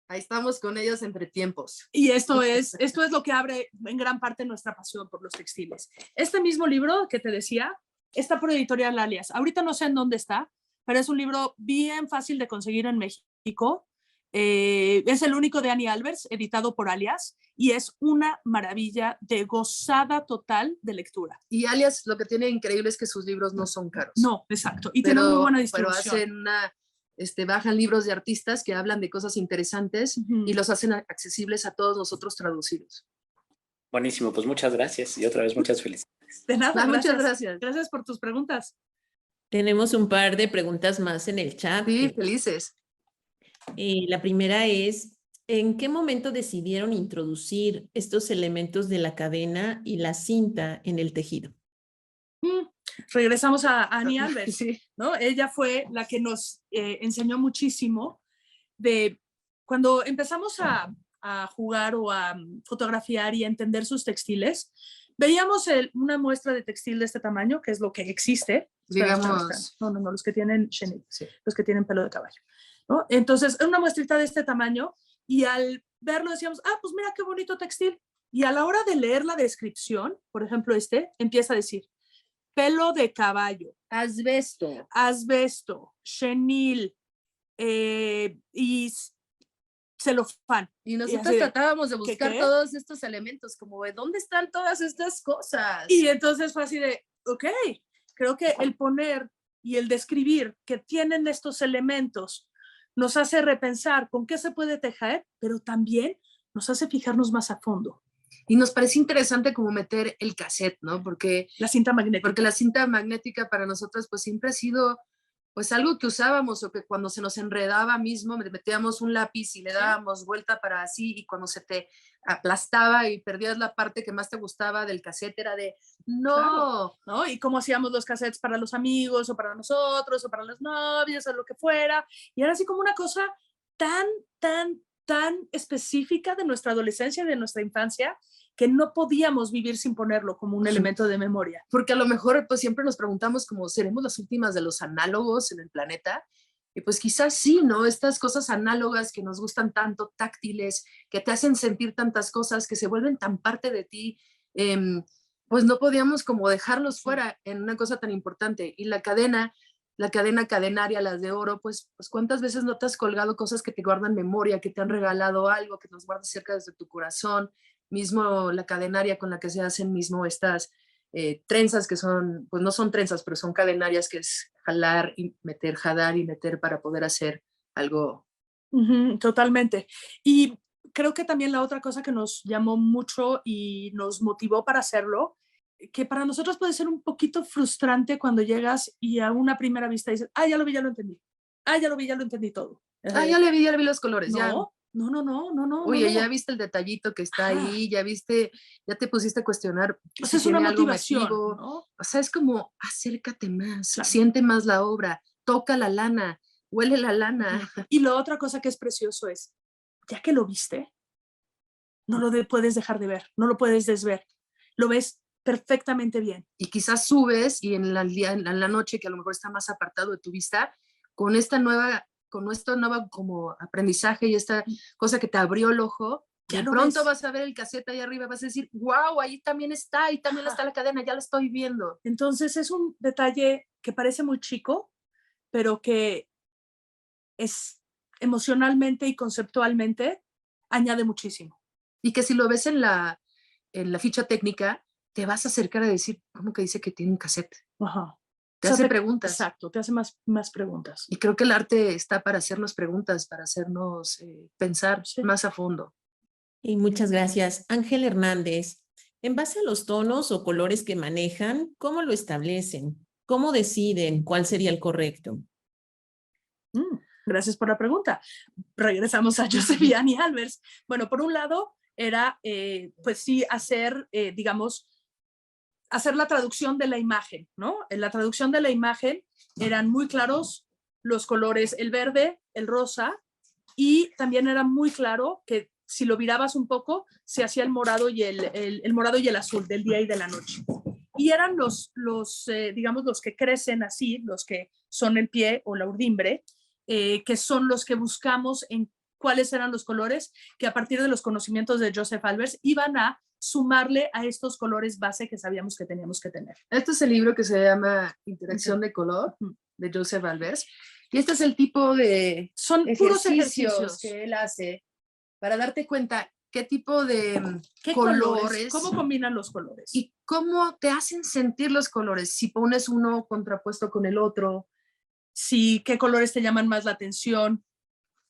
[SPEAKER 3] Ahí estamos con ellos entre tiempos.
[SPEAKER 2] Y esto es lo que abre en gran parte nuestra pasión por los textiles. Este mismo libro que te decía está por editorial Alias. Ahorita no sé en dónde está, pero es un libro bien fácil de conseguir en México. Es el único de Annie Albers, editado por Alias, y es una maravilla de gozada total de lectura.
[SPEAKER 3] Y Alias lo que tiene increíble es que sus libros no son caros.
[SPEAKER 2] No, exacto, y tienen muy buena distribución.
[SPEAKER 3] Pero hacen bajan libros de artistas que hablan de cosas interesantes uh-huh. Y los hacen accesibles a todos nosotros traducidos.
[SPEAKER 5] Buenísimo, pues muchas gracias y otra vez muchas felicidades.
[SPEAKER 2] De nada,
[SPEAKER 3] muchas gracias.
[SPEAKER 2] Gracias por tus preguntas.
[SPEAKER 1] Tenemos un par de preguntas más en el chat.
[SPEAKER 3] Sí, felices.
[SPEAKER 1] La primera es, ¿en qué momento decidieron introducir estos elementos de la cadena y la cinta en el tejido?
[SPEAKER 2] Regresamos a Annie Albers,
[SPEAKER 3] sí.
[SPEAKER 2] ¿no? Ella fue la que nos enseñó muchísimo de cuando empezamos a jugar o a fotografiar y a entender sus textiles. Veíamos una muestra de textil de este tamaño, que es lo que existe.
[SPEAKER 3] Digamos.
[SPEAKER 2] No, los que tienen chenille, sí. Los que tienen pelo de caballo. ¿No? Entonces, una muestrita de este tamaño y al verlo decíamos, pues mira qué bonito textil. Y a la hora de leer la descripción, por ejemplo empieza a decir, pelo de caballo, asbesto, chenil y celofán.
[SPEAKER 3] Y nosotros tratábamos de buscar todos estos elementos, como de dónde están todas estas cosas.
[SPEAKER 2] Y entonces fue así de, ok, creo que el poner y el describir que tienen estos elementos nos hace repensar con qué se puede tejer, pero también nos hace fijarnos más a fondo.
[SPEAKER 3] Y nos parece interesante como meter el cassette, ¿no? Porque
[SPEAKER 2] la cinta magnética.
[SPEAKER 3] Porque la cinta magnética para nosotros pues siempre ha sido pues algo que usábamos, o que cuando se nos enredaba mismo metíamos un lápiz y le dábamos vuelta para así, y cuando se te aplastaba y perdías la parte que más te gustaba del cassette era de no,
[SPEAKER 2] claro, ¿no? Y cómo hacíamos los cassettes para los amigos o para nosotros o para los novios o lo que fuera, y era así como una cosa tan específica de nuestra adolescencia, de nuestra infancia, que no podíamos vivir sin ponerlo como un elemento de memoria.
[SPEAKER 3] Porque a lo mejor pues siempre nos preguntamos como, ¿seremos las últimas de los análogos en el planeta? Y pues quizás sí, ¿no? Estas cosas análogas que nos gustan tanto, táctiles, que te hacen sentir tantas cosas, que se vuelven tan parte de ti, pues no podíamos como dejarlos fuera en una cosa tan importante. Y la cadena cadenaria, las de oro, pues ¿cuántas veces no te has colgado cosas que te guardan memoria, que te han regalado algo, que nos guardas cerca desde tu corazón? Mismo la cadenaria con la que se hacen mismo estas trenzas que son, pues no son trenzas, pero son cadenarias, que es jalar y meter para poder hacer algo.
[SPEAKER 2] Totalmente. Y creo que también la otra cosa que nos llamó mucho y nos motivó para hacerlo, que para nosotros puede ser un poquito frustrante cuando llegas y a una primera vista dices, ya lo vi, ya lo entendí. Ya lo vi, ya lo entendí todo.
[SPEAKER 3] Ya le vi los colores.
[SPEAKER 2] No,
[SPEAKER 3] ya.
[SPEAKER 2] No.
[SPEAKER 3] Oye, ya viste el detallito que está ahí, ya te pusiste a cuestionar.
[SPEAKER 2] O sea, es una motivación, ¿no?
[SPEAKER 3] O sea, es como, acércate más, claro. Siente más la obra, toca la lana, huele la lana.
[SPEAKER 2] Y la otra cosa que es precioso es, ya que lo viste, no lo puedes dejar de ver, no lo puedes desver, lo ves perfectamente bien.
[SPEAKER 3] Y quizás subes y en la noche, que a lo mejor está más apartado de tu vista, con esta nueva como aprendizaje y esta cosa que te abrió el ojo, de pronto vas a ver el cassette ahí arriba, vas a decir, wow, ahí también está, ahí también está la cadena, ya la estoy viendo.
[SPEAKER 2] Entonces es un detalle que parece muy chico, pero que es emocionalmente y conceptualmente añade muchísimo.
[SPEAKER 3] Y que si lo ves en la ficha técnica, te vas a acercar a decir, ¿cómo que dice que tiene un cassette?
[SPEAKER 2] Ajá.
[SPEAKER 3] Te hace preguntas.
[SPEAKER 2] Exacto, te hace más preguntas.
[SPEAKER 3] Y creo que el arte está para hacernos preguntas, para hacernos pensar más a fondo.
[SPEAKER 1] Y muchas gracias. Ángel Hernández, en base a los tonos o colores que manejan, ¿cómo lo establecen? ¿Cómo deciden cuál sería el correcto?
[SPEAKER 2] Gracias por la pregunta. Regresamos a Joseph y Annie Albers. Bueno, por un lado era, pues sí, hacer, hacer la traducción de la imagen, ¿no? En la traducción de la imagen eran muy claros los colores, el verde, el rosa, y también era muy claro que si lo virabas un poco, se hacía el morado y el morado y el azul del día y de la noche. Y eran los que crecen así, los que son el pie o la urdimbre, que son los que buscamos en cuáles eran los colores que a partir de los conocimientos de Joseph Albers iban a sumarle a estos colores base que sabíamos que teníamos que tener.
[SPEAKER 3] Este es el libro que se llama Interacción de color, de Joseph Albers, y este es el tipo de
[SPEAKER 2] puros ejercicios
[SPEAKER 3] que él hace para darte cuenta qué tipo de colores,
[SPEAKER 2] cómo combinan los colores
[SPEAKER 3] y cómo te hacen sentir los colores, si pones uno contrapuesto con el otro,
[SPEAKER 2] qué colores te llaman más la atención,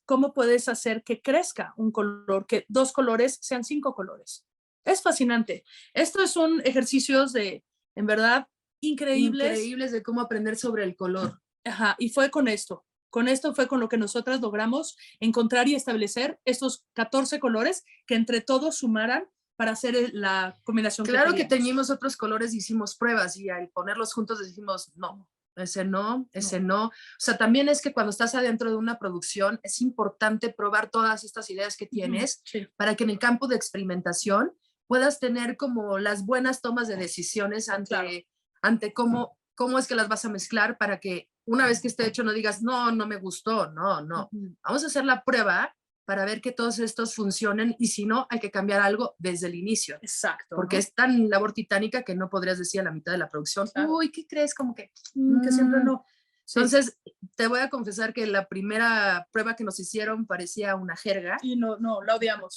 [SPEAKER 2] cómo puedes hacer que crezca un color, que 2 colores sean 5 colores. Es fascinante. Estos son ejercicios en verdad, increíbles
[SPEAKER 3] de cómo aprender sobre el color.
[SPEAKER 2] Ajá, y fue con esto fue con lo que nosotras logramos encontrar y establecer estos 14 colores que entre todos sumaran para hacer la combinación.
[SPEAKER 3] Claro que teníamos otros colores, hicimos pruebas y al ponerlos juntos decimos, no. O sea, también es que cuando estás adentro de una producción es importante probar todas estas ideas que tienes para que en el campo de experimentación puedas tener como las buenas tomas de decisiones ante cómo es que las vas a mezclar, para que una vez que esté hecho no digas, no me gustó, no. Vamos a hacer la prueba para ver que todos estos funcionen y si no, hay que cambiar algo desde el inicio.
[SPEAKER 2] Exacto.
[SPEAKER 3] Porque
[SPEAKER 2] ¿no?
[SPEAKER 3] es tan labor titánica que no podrías decir a la mitad de la producción,
[SPEAKER 2] Claro.
[SPEAKER 3] uy, ¿qué crees? Como que
[SPEAKER 2] siempre no. Sí.
[SPEAKER 3] Entonces, te voy a confesar que la primera prueba que nos hicieron parecía una jerga.
[SPEAKER 2] Y no, la odiamos.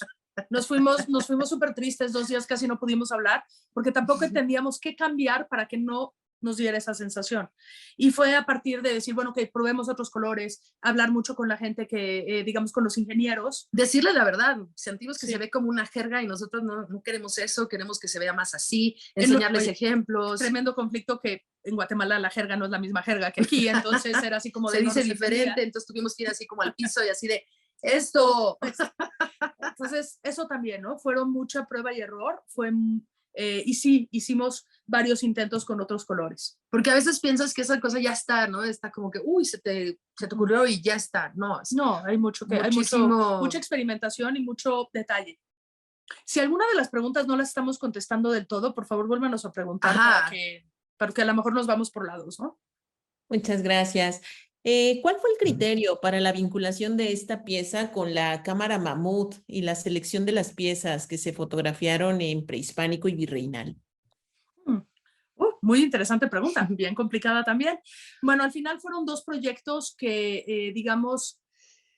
[SPEAKER 2] Nos fuimos súper tristes, 2 días casi no pudimos hablar, porque tampoco entendíamos qué cambiar para que no nos diera esa sensación. Y fue a partir de decir, bueno, que probemos otros colores, hablar mucho con la gente que, digamos, con los ingenieros.
[SPEAKER 3] Decirle la verdad, sentimos que se ve como una jerga y nosotros no queremos eso, queremos que se vea más así, enseñarles ejemplos.
[SPEAKER 2] Tremendo conflicto que en Guatemala la jerga no es la misma jerga que aquí, entonces era así como de...
[SPEAKER 3] Se dice diferente, entonces tuvimos que ir así como al piso y así de, esto.
[SPEAKER 2] Entonces, eso también, ¿no? Fueron mucha prueba y error, y sí, hicimos varios intentos con otros colores.
[SPEAKER 3] Porque a veces piensas que esa cosa ya está, ¿no? Está como que, uy, se te ocurrió y ya está. No,
[SPEAKER 2] hay mucha experimentación y mucho detalle. Si alguna de las preguntas no las estamos contestando del todo, por favor, vuélvanos a preguntar para que a lo mejor nos vamos por lados, ¿no?
[SPEAKER 1] Muchas gracias. ¿Cuál fue el criterio para la vinculación de esta pieza con la cámara mamut y la selección de las piezas que se fotografiaron en prehispánico y virreinal?
[SPEAKER 2] Muy interesante pregunta, bien complicada también. Bueno, al final fueron 2 proyectos que, digamos...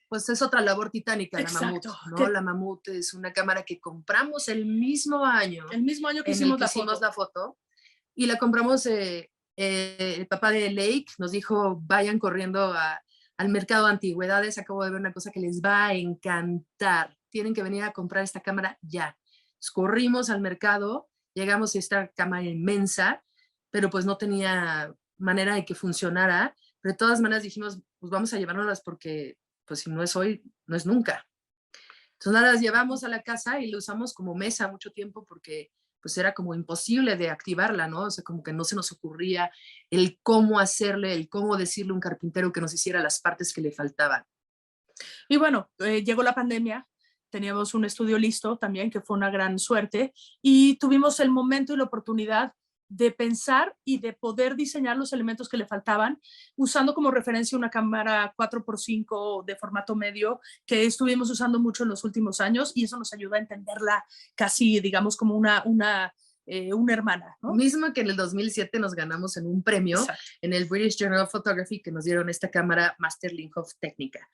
[SPEAKER 3] Pues es otra labor titánica,
[SPEAKER 2] Exacto,
[SPEAKER 3] la Mamut, ¿no? La Mamut es una cámara que compramos el mismo año.
[SPEAKER 2] El mismo año que hicimos
[SPEAKER 3] la foto. Y la compramos, el papá de Lake nos dijo, vayan corriendo al mercado de antigüedades, acabo de ver una cosa que les va a encantar. Tienen que venir a comprar esta cámara ya. Entonces, corrimos al mercado, llegamos a esta cámara inmensa, pero pues no tenía manera de que funcionara. Pero de todas maneras dijimos, pues vamos a llevárnoslas porque pues si no es hoy, no es nunca. Entonces nada, las llevamos a la casa y la usamos como mesa mucho tiempo porque pues era como imposible de activarla, ¿no? O sea, como que no se nos ocurría el cómo hacerle, el cómo decirle a un carpintero que nos hiciera las partes que le faltaban.
[SPEAKER 2] Y bueno, llegó la pandemia, teníamos un estudio listo también, que fue una gran suerte, y tuvimos el momento y la oportunidad de pensar y de poder diseñar los elementos que le faltaban, usando como referencia una cámara 4x5 de formato medio que estuvimos usando mucho en los últimos años, y eso nos ayuda a entenderla casi, digamos, como una hermana, ¿no?
[SPEAKER 3] Mismo que en el 2007 nos ganamos en un premio. Exacto. En el British Journal of Photography, que nos dieron esta cámara Master-Linhof Technica.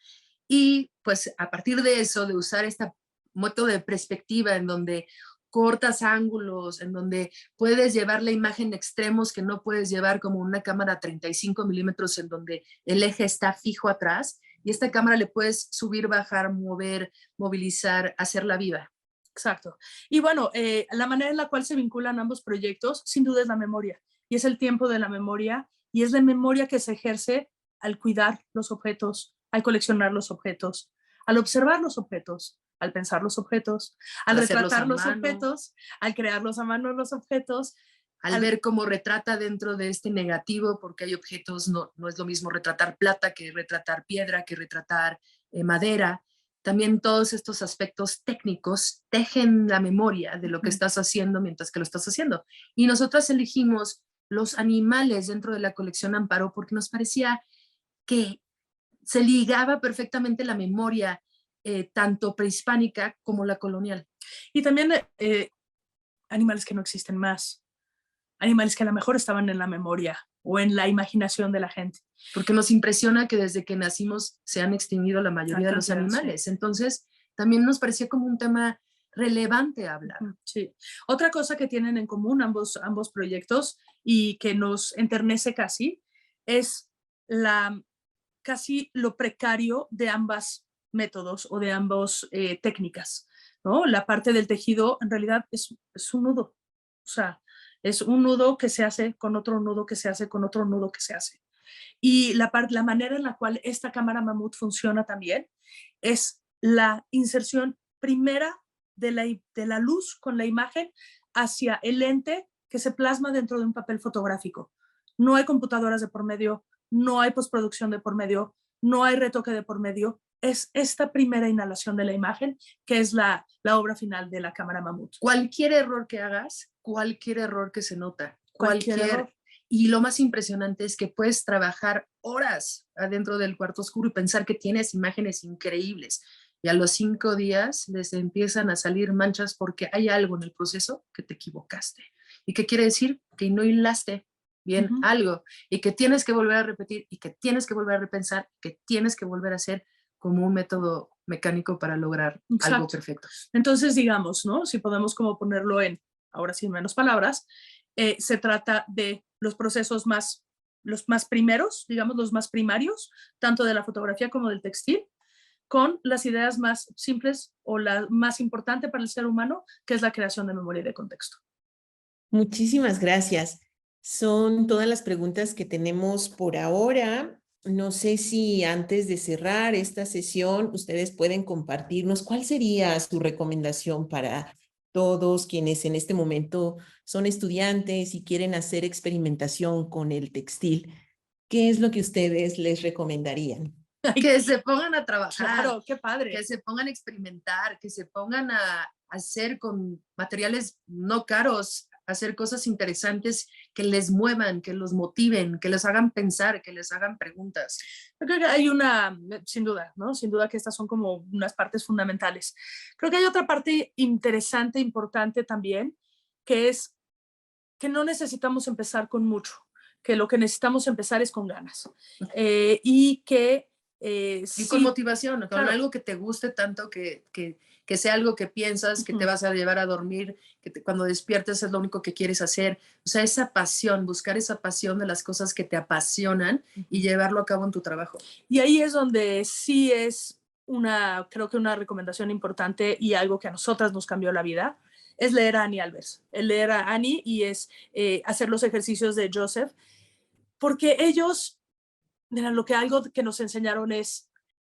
[SPEAKER 3] Y pues a partir de eso, de usar esta método de perspectiva en donde cortas ángulos, en donde puedes llevar la imagen a extremos que no puedes llevar como una cámara 35 milímetros en donde el eje está fijo atrás, y esta cámara le puedes subir, bajar, mover, movilizar, hacerla viva.
[SPEAKER 2] Exacto. Y bueno, la manera en la cual se vinculan ambos proyectos sin duda es la memoria, y es el tiempo de la memoria, y es la memoria que se ejerce al cuidar los objetos, al coleccionar los objetos, al observar los objetos, al pensar los objetos, al retratar los objetos, al crearlos a mano los objetos,
[SPEAKER 3] al ver cómo retrata dentro de este negativo, porque hay objetos, no es lo mismo retratar plata que retratar piedra, que retratar madera. También todos estos aspectos técnicos tejen la memoria de lo que estás haciendo mientras que lo estás haciendo. Y nosotras elegimos los animales dentro de la colección Amparo porque nos parecía que se ligaba perfectamente la memoria tanto prehispánica como la colonial.
[SPEAKER 2] Y también animales que no existen más, animales que a lo mejor estaban en la memoria o en la imaginación de la gente.
[SPEAKER 3] Porque nos impresiona que desde que nacimos se han extinguido la mayoría de los animales. Sí. Entonces, también nos parecía como un tema relevante hablar.
[SPEAKER 2] Sí. Otra cosa que tienen en común ambos proyectos y que nos enternece casi es casi lo precario de ambas métodos o de ambas técnicas, ¿no? La parte del tejido en realidad es un nudo, o sea, es un nudo que se hace con otro nudo que se hace con otro nudo que se hace. Y la manera en la cual esta cámara Mamut funciona también es la inserción primera de la luz con la imagen hacia el lente que se plasma dentro de un papel fotográfico. No hay computadoras de por medio, no hay postproducción de por medio, no hay retoque de por medio. Es esta primera inhalación de la imagen que es la obra final de la cámara Mamut.
[SPEAKER 3] Cualquier error que hagas, cualquier error que se nota, cualquier error. Y lo más impresionante es que puedes trabajar horas adentro del cuarto oscuro y pensar que tienes imágenes increíbles. y a los 5 días les empiezan a salir manchas porque hay algo en el proceso que te equivocaste. ¿Y qué quiere decir? Que no hilaste bien algo y que tienes que volver a repetir y que tienes que volver a repensar, que tienes que volver a hacer como un método mecánico para lograr algo perfecto.
[SPEAKER 2] Entonces, digamos, ¿no? Si podemos como ponerlo en, ahora sí, menos palabras, se trata de los procesos los más primeros, digamos, los más primarios, tanto de la fotografía como del textil, con las ideas más simples o la más importante para el ser humano, que es la creación de memoria y de contexto.
[SPEAKER 1] Muchísimas gracias. Son todas las preguntas que tenemos por ahora. No sé si antes de cerrar esta sesión, ustedes pueden compartirnos cuál sería su recomendación para todos quienes en este momento son estudiantes y quieren hacer experimentación con el textil. ¿Qué es lo que ustedes les recomendarían?
[SPEAKER 3] Que se pongan a trabajar.
[SPEAKER 2] Claro, qué padre.
[SPEAKER 3] Que se pongan a experimentar, que se pongan a hacer con materiales no caros, hacer cosas interesantes que les muevan, que los motiven, que les hagan pensar, que les hagan preguntas.
[SPEAKER 2] Yo creo que hay sin duda, ¿no? Sin duda que estas son como unas partes fundamentales. Creo que hay otra parte interesante, importante también, que es que no necesitamos empezar con mucho, que lo que necesitamos empezar es con ganas. Y que
[SPEAKER 3] y con motivación, con algo que te guste tanto, que sea algo que piensas, que te vas a llevar a dormir, que cuando despiertes es lo único que quieres hacer. O sea, esa pasión, buscar esa pasión de las cosas que te apasionan y llevarlo a cabo en tu trabajo.
[SPEAKER 2] Y ahí es donde sí es creo que una recomendación importante y algo que a nosotras nos cambió la vida, es leer a Annie Albers. El leer a Annie y es hacer los ejercicios de Joseph, porque ellos, mira, algo que nos enseñaron es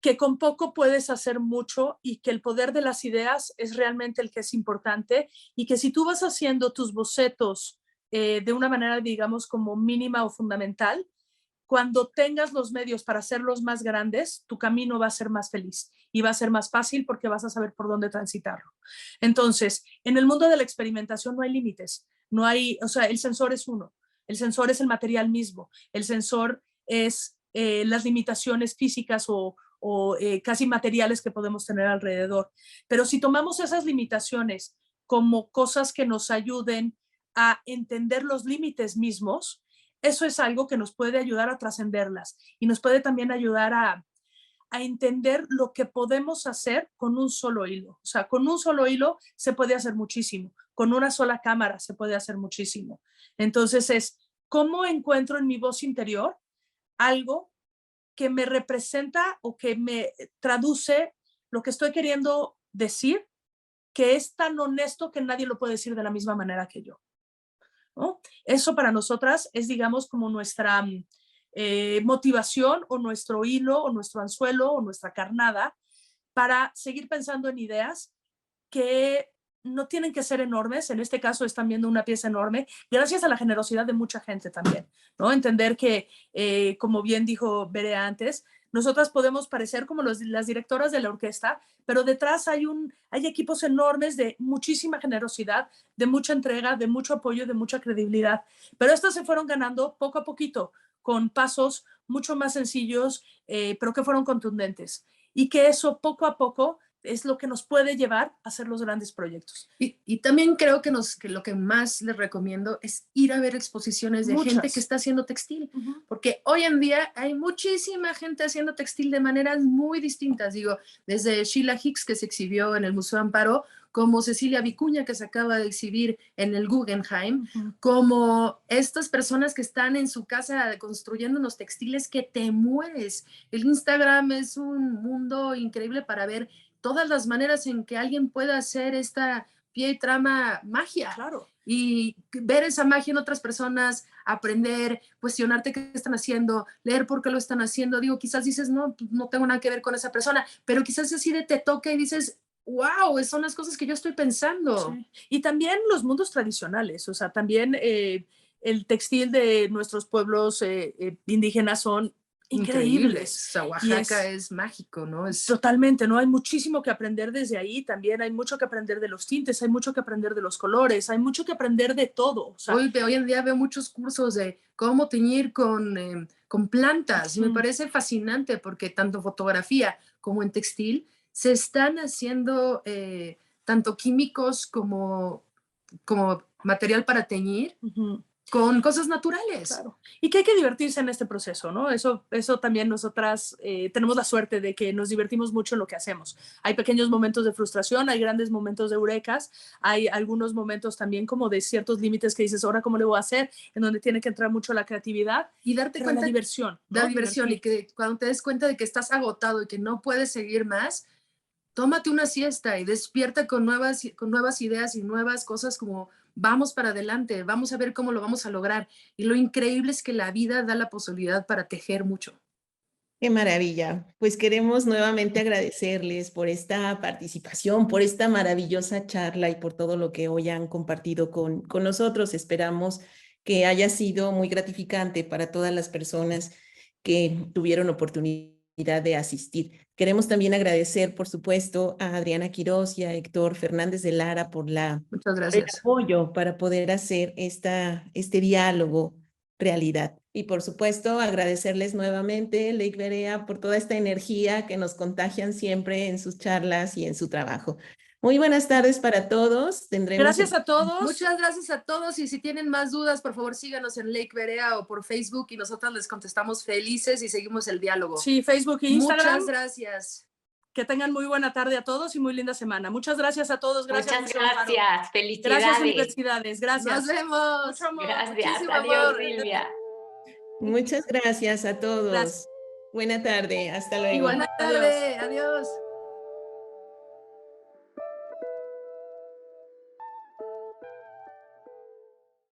[SPEAKER 2] que con poco puedes hacer mucho y que el poder de las ideas es realmente el que es importante y que si tú vas haciendo tus bocetos de una manera, digamos, como mínima o fundamental, cuando tengas los medios para hacerlos más grandes, tu camino va a ser más feliz y va a ser más fácil porque vas a saber por dónde transitarlo. Entonces, en el mundo de la experimentación no hay límites, no hay, o sea, el sensor es uno, el sensor es el material mismo, el sensor es las limitaciones físicas o casi materiales que podemos tener alrededor. Pero si tomamos esas limitaciones como cosas que nos ayuden a entender los límites mismos, eso es algo que nos puede ayudar a trascenderlas y nos puede también ayudar a entender lo que podemos hacer con un solo hilo. O sea, con un solo hilo se puede hacer muchísimo, con una sola cámara se puede hacer muchísimo. Entonces es, ¿cómo encuentro en mi voz interior algo que me representa o que me traduce lo que estoy queriendo decir, que es tan honesto que nadie lo puede decir de la misma manera que yo? ¿No? Eso para nosotras es, digamos, como nuestra motivación o nuestro hilo o nuestro anzuelo o nuestra carnada para seguir pensando en ideas que no tienen que ser enormes. En este caso están viendo una pieza enorme gracias a la generosidad de mucha gente también, ¿no? Entender que, como bien dijo Berea antes, nosotras podemos parecer como las directoras de la orquesta, pero detrás hay equipos enormes de muchísima generosidad, de mucha entrega, de mucho apoyo, de mucha credibilidad. Pero estas se fueron ganando poco a poquito, con pasos mucho más sencillos, pero que fueron contundentes. Y que eso poco a poco es lo que nos puede llevar a hacer los grandes proyectos.
[SPEAKER 3] Y también creo que lo que más les recomiendo es ir a ver exposiciones de gente que está haciendo textil, porque hoy en día hay muchísima gente haciendo textil de maneras muy distintas, digo, desde Sheila Hicks, que se exhibió en el Museo Amparo, como Cecilia Vicuña, que se acaba de exhibir en el Guggenheim, como estas personas que están en su casa construyendo unos textiles que te mueres. El Instagram es un mundo increíble para ver todas las maneras en que alguien pueda hacer esta pie y trama magia.
[SPEAKER 2] Claro.
[SPEAKER 3] Y ver esa magia en otras personas, aprender, cuestionarte qué están haciendo, leer por qué lo están haciendo. Digo, quizás dices, no, no tengo nada que ver con esa persona, pero quizás así te toca y dices, wow, son las cosas que yo estoy pensando.
[SPEAKER 2] Sí. Y también los mundos tradicionales, o sea, también el textil de nuestros pueblos indígenas son increíbles.
[SPEAKER 3] O sea, Oaxaca es mágico, ¿no?
[SPEAKER 2] Totalmente, ¿no? Hay muchísimo que aprender desde ahí, también hay mucho que aprender de los tintes, hay mucho que aprender de los colores, hay mucho que aprender de todo. O sea,
[SPEAKER 3] hoy en día veo muchos cursos de cómo teñir con plantas y me parece fascinante porque tanto fotografía como en textil se están haciendo tanto químicos como material para teñir. Con cosas naturales.
[SPEAKER 2] Claro. Y que hay que divertirse en este proceso, ¿no? Eso también nosotras tenemos la suerte de que nos divertimos mucho en lo que hacemos. Hay pequeños momentos de frustración, hay grandes momentos de eurekas, hay algunos momentos también como de ciertos límites que dices, ahora, ¿cómo le voy a hacer? En donde tiene que entrar mucho la creatividad.
[SPEAKER 3] Y darte cuenta.
[SPEAKER 2] La diversión. ¿no?
[SPEAKER 3] La diversión, y que cuando te des cuenta de que estás agotado y que no puedes seguir más, tómate una siesta y despierta con nuevas ideas y nuevas cosas, como vamos para adelante, vamos a ver cómo lo vamos a lograr. Y lo increíble es que la vida da la posibilidad para tejer mucho.
[SPEAKER 1] Qué maravilla. Pues queremos nuevamente agradecerles por esta participación, por esta maravillosa charla y por todo lo que hoy han compartido con nosotros. Esperamos que haya sido muy gratificante para todas las personas que tuvieron oportunidad de asistir. Queremos también agradecer, por supuesto, a Adriana Quiroz y a Héctor Fernández de Lara por el apoyo para poder hacer este diálogo realidad. Y por supuesto, agradecerles nuevamente, Lake Berea, por toda esta energía que nos contagian siempre en sus charlas y en su trabajo. Muy buenas tardes para todos.
[SPEAKER 2] Gracias a todos.
[SPEAKER 3] Muchas gracias a todos. Y si tienen más dudas, por favor, síganos en Lake Berea o por Facebook y nosotras les contestamos felices y seguimos el diálogo.
[SPEAKER 2] Sí, Facebook e Instagram.
[SPEAKER 3] Muchas gracias.
[SPEAKER 2] Que tengan muy buena tarde a todos y muy linda semana. Muchas gracias a todos.
[SPEAKER 4] Gracias. Muchas gracias. Felicidades.
[SPEAKER 2] Gracias, universidades. Gracias.
[SPEAKER 3] Nos vemos.
[SPEAKER 2] Mucho amor.
[SPEAKER 4] Gracias. Adiós, Silvia.
[SPEAKER 1] Muchas gracias a todos. Buena tarde. Hasta luego.
[SPEAKER 3] Buena tarde. Adiós.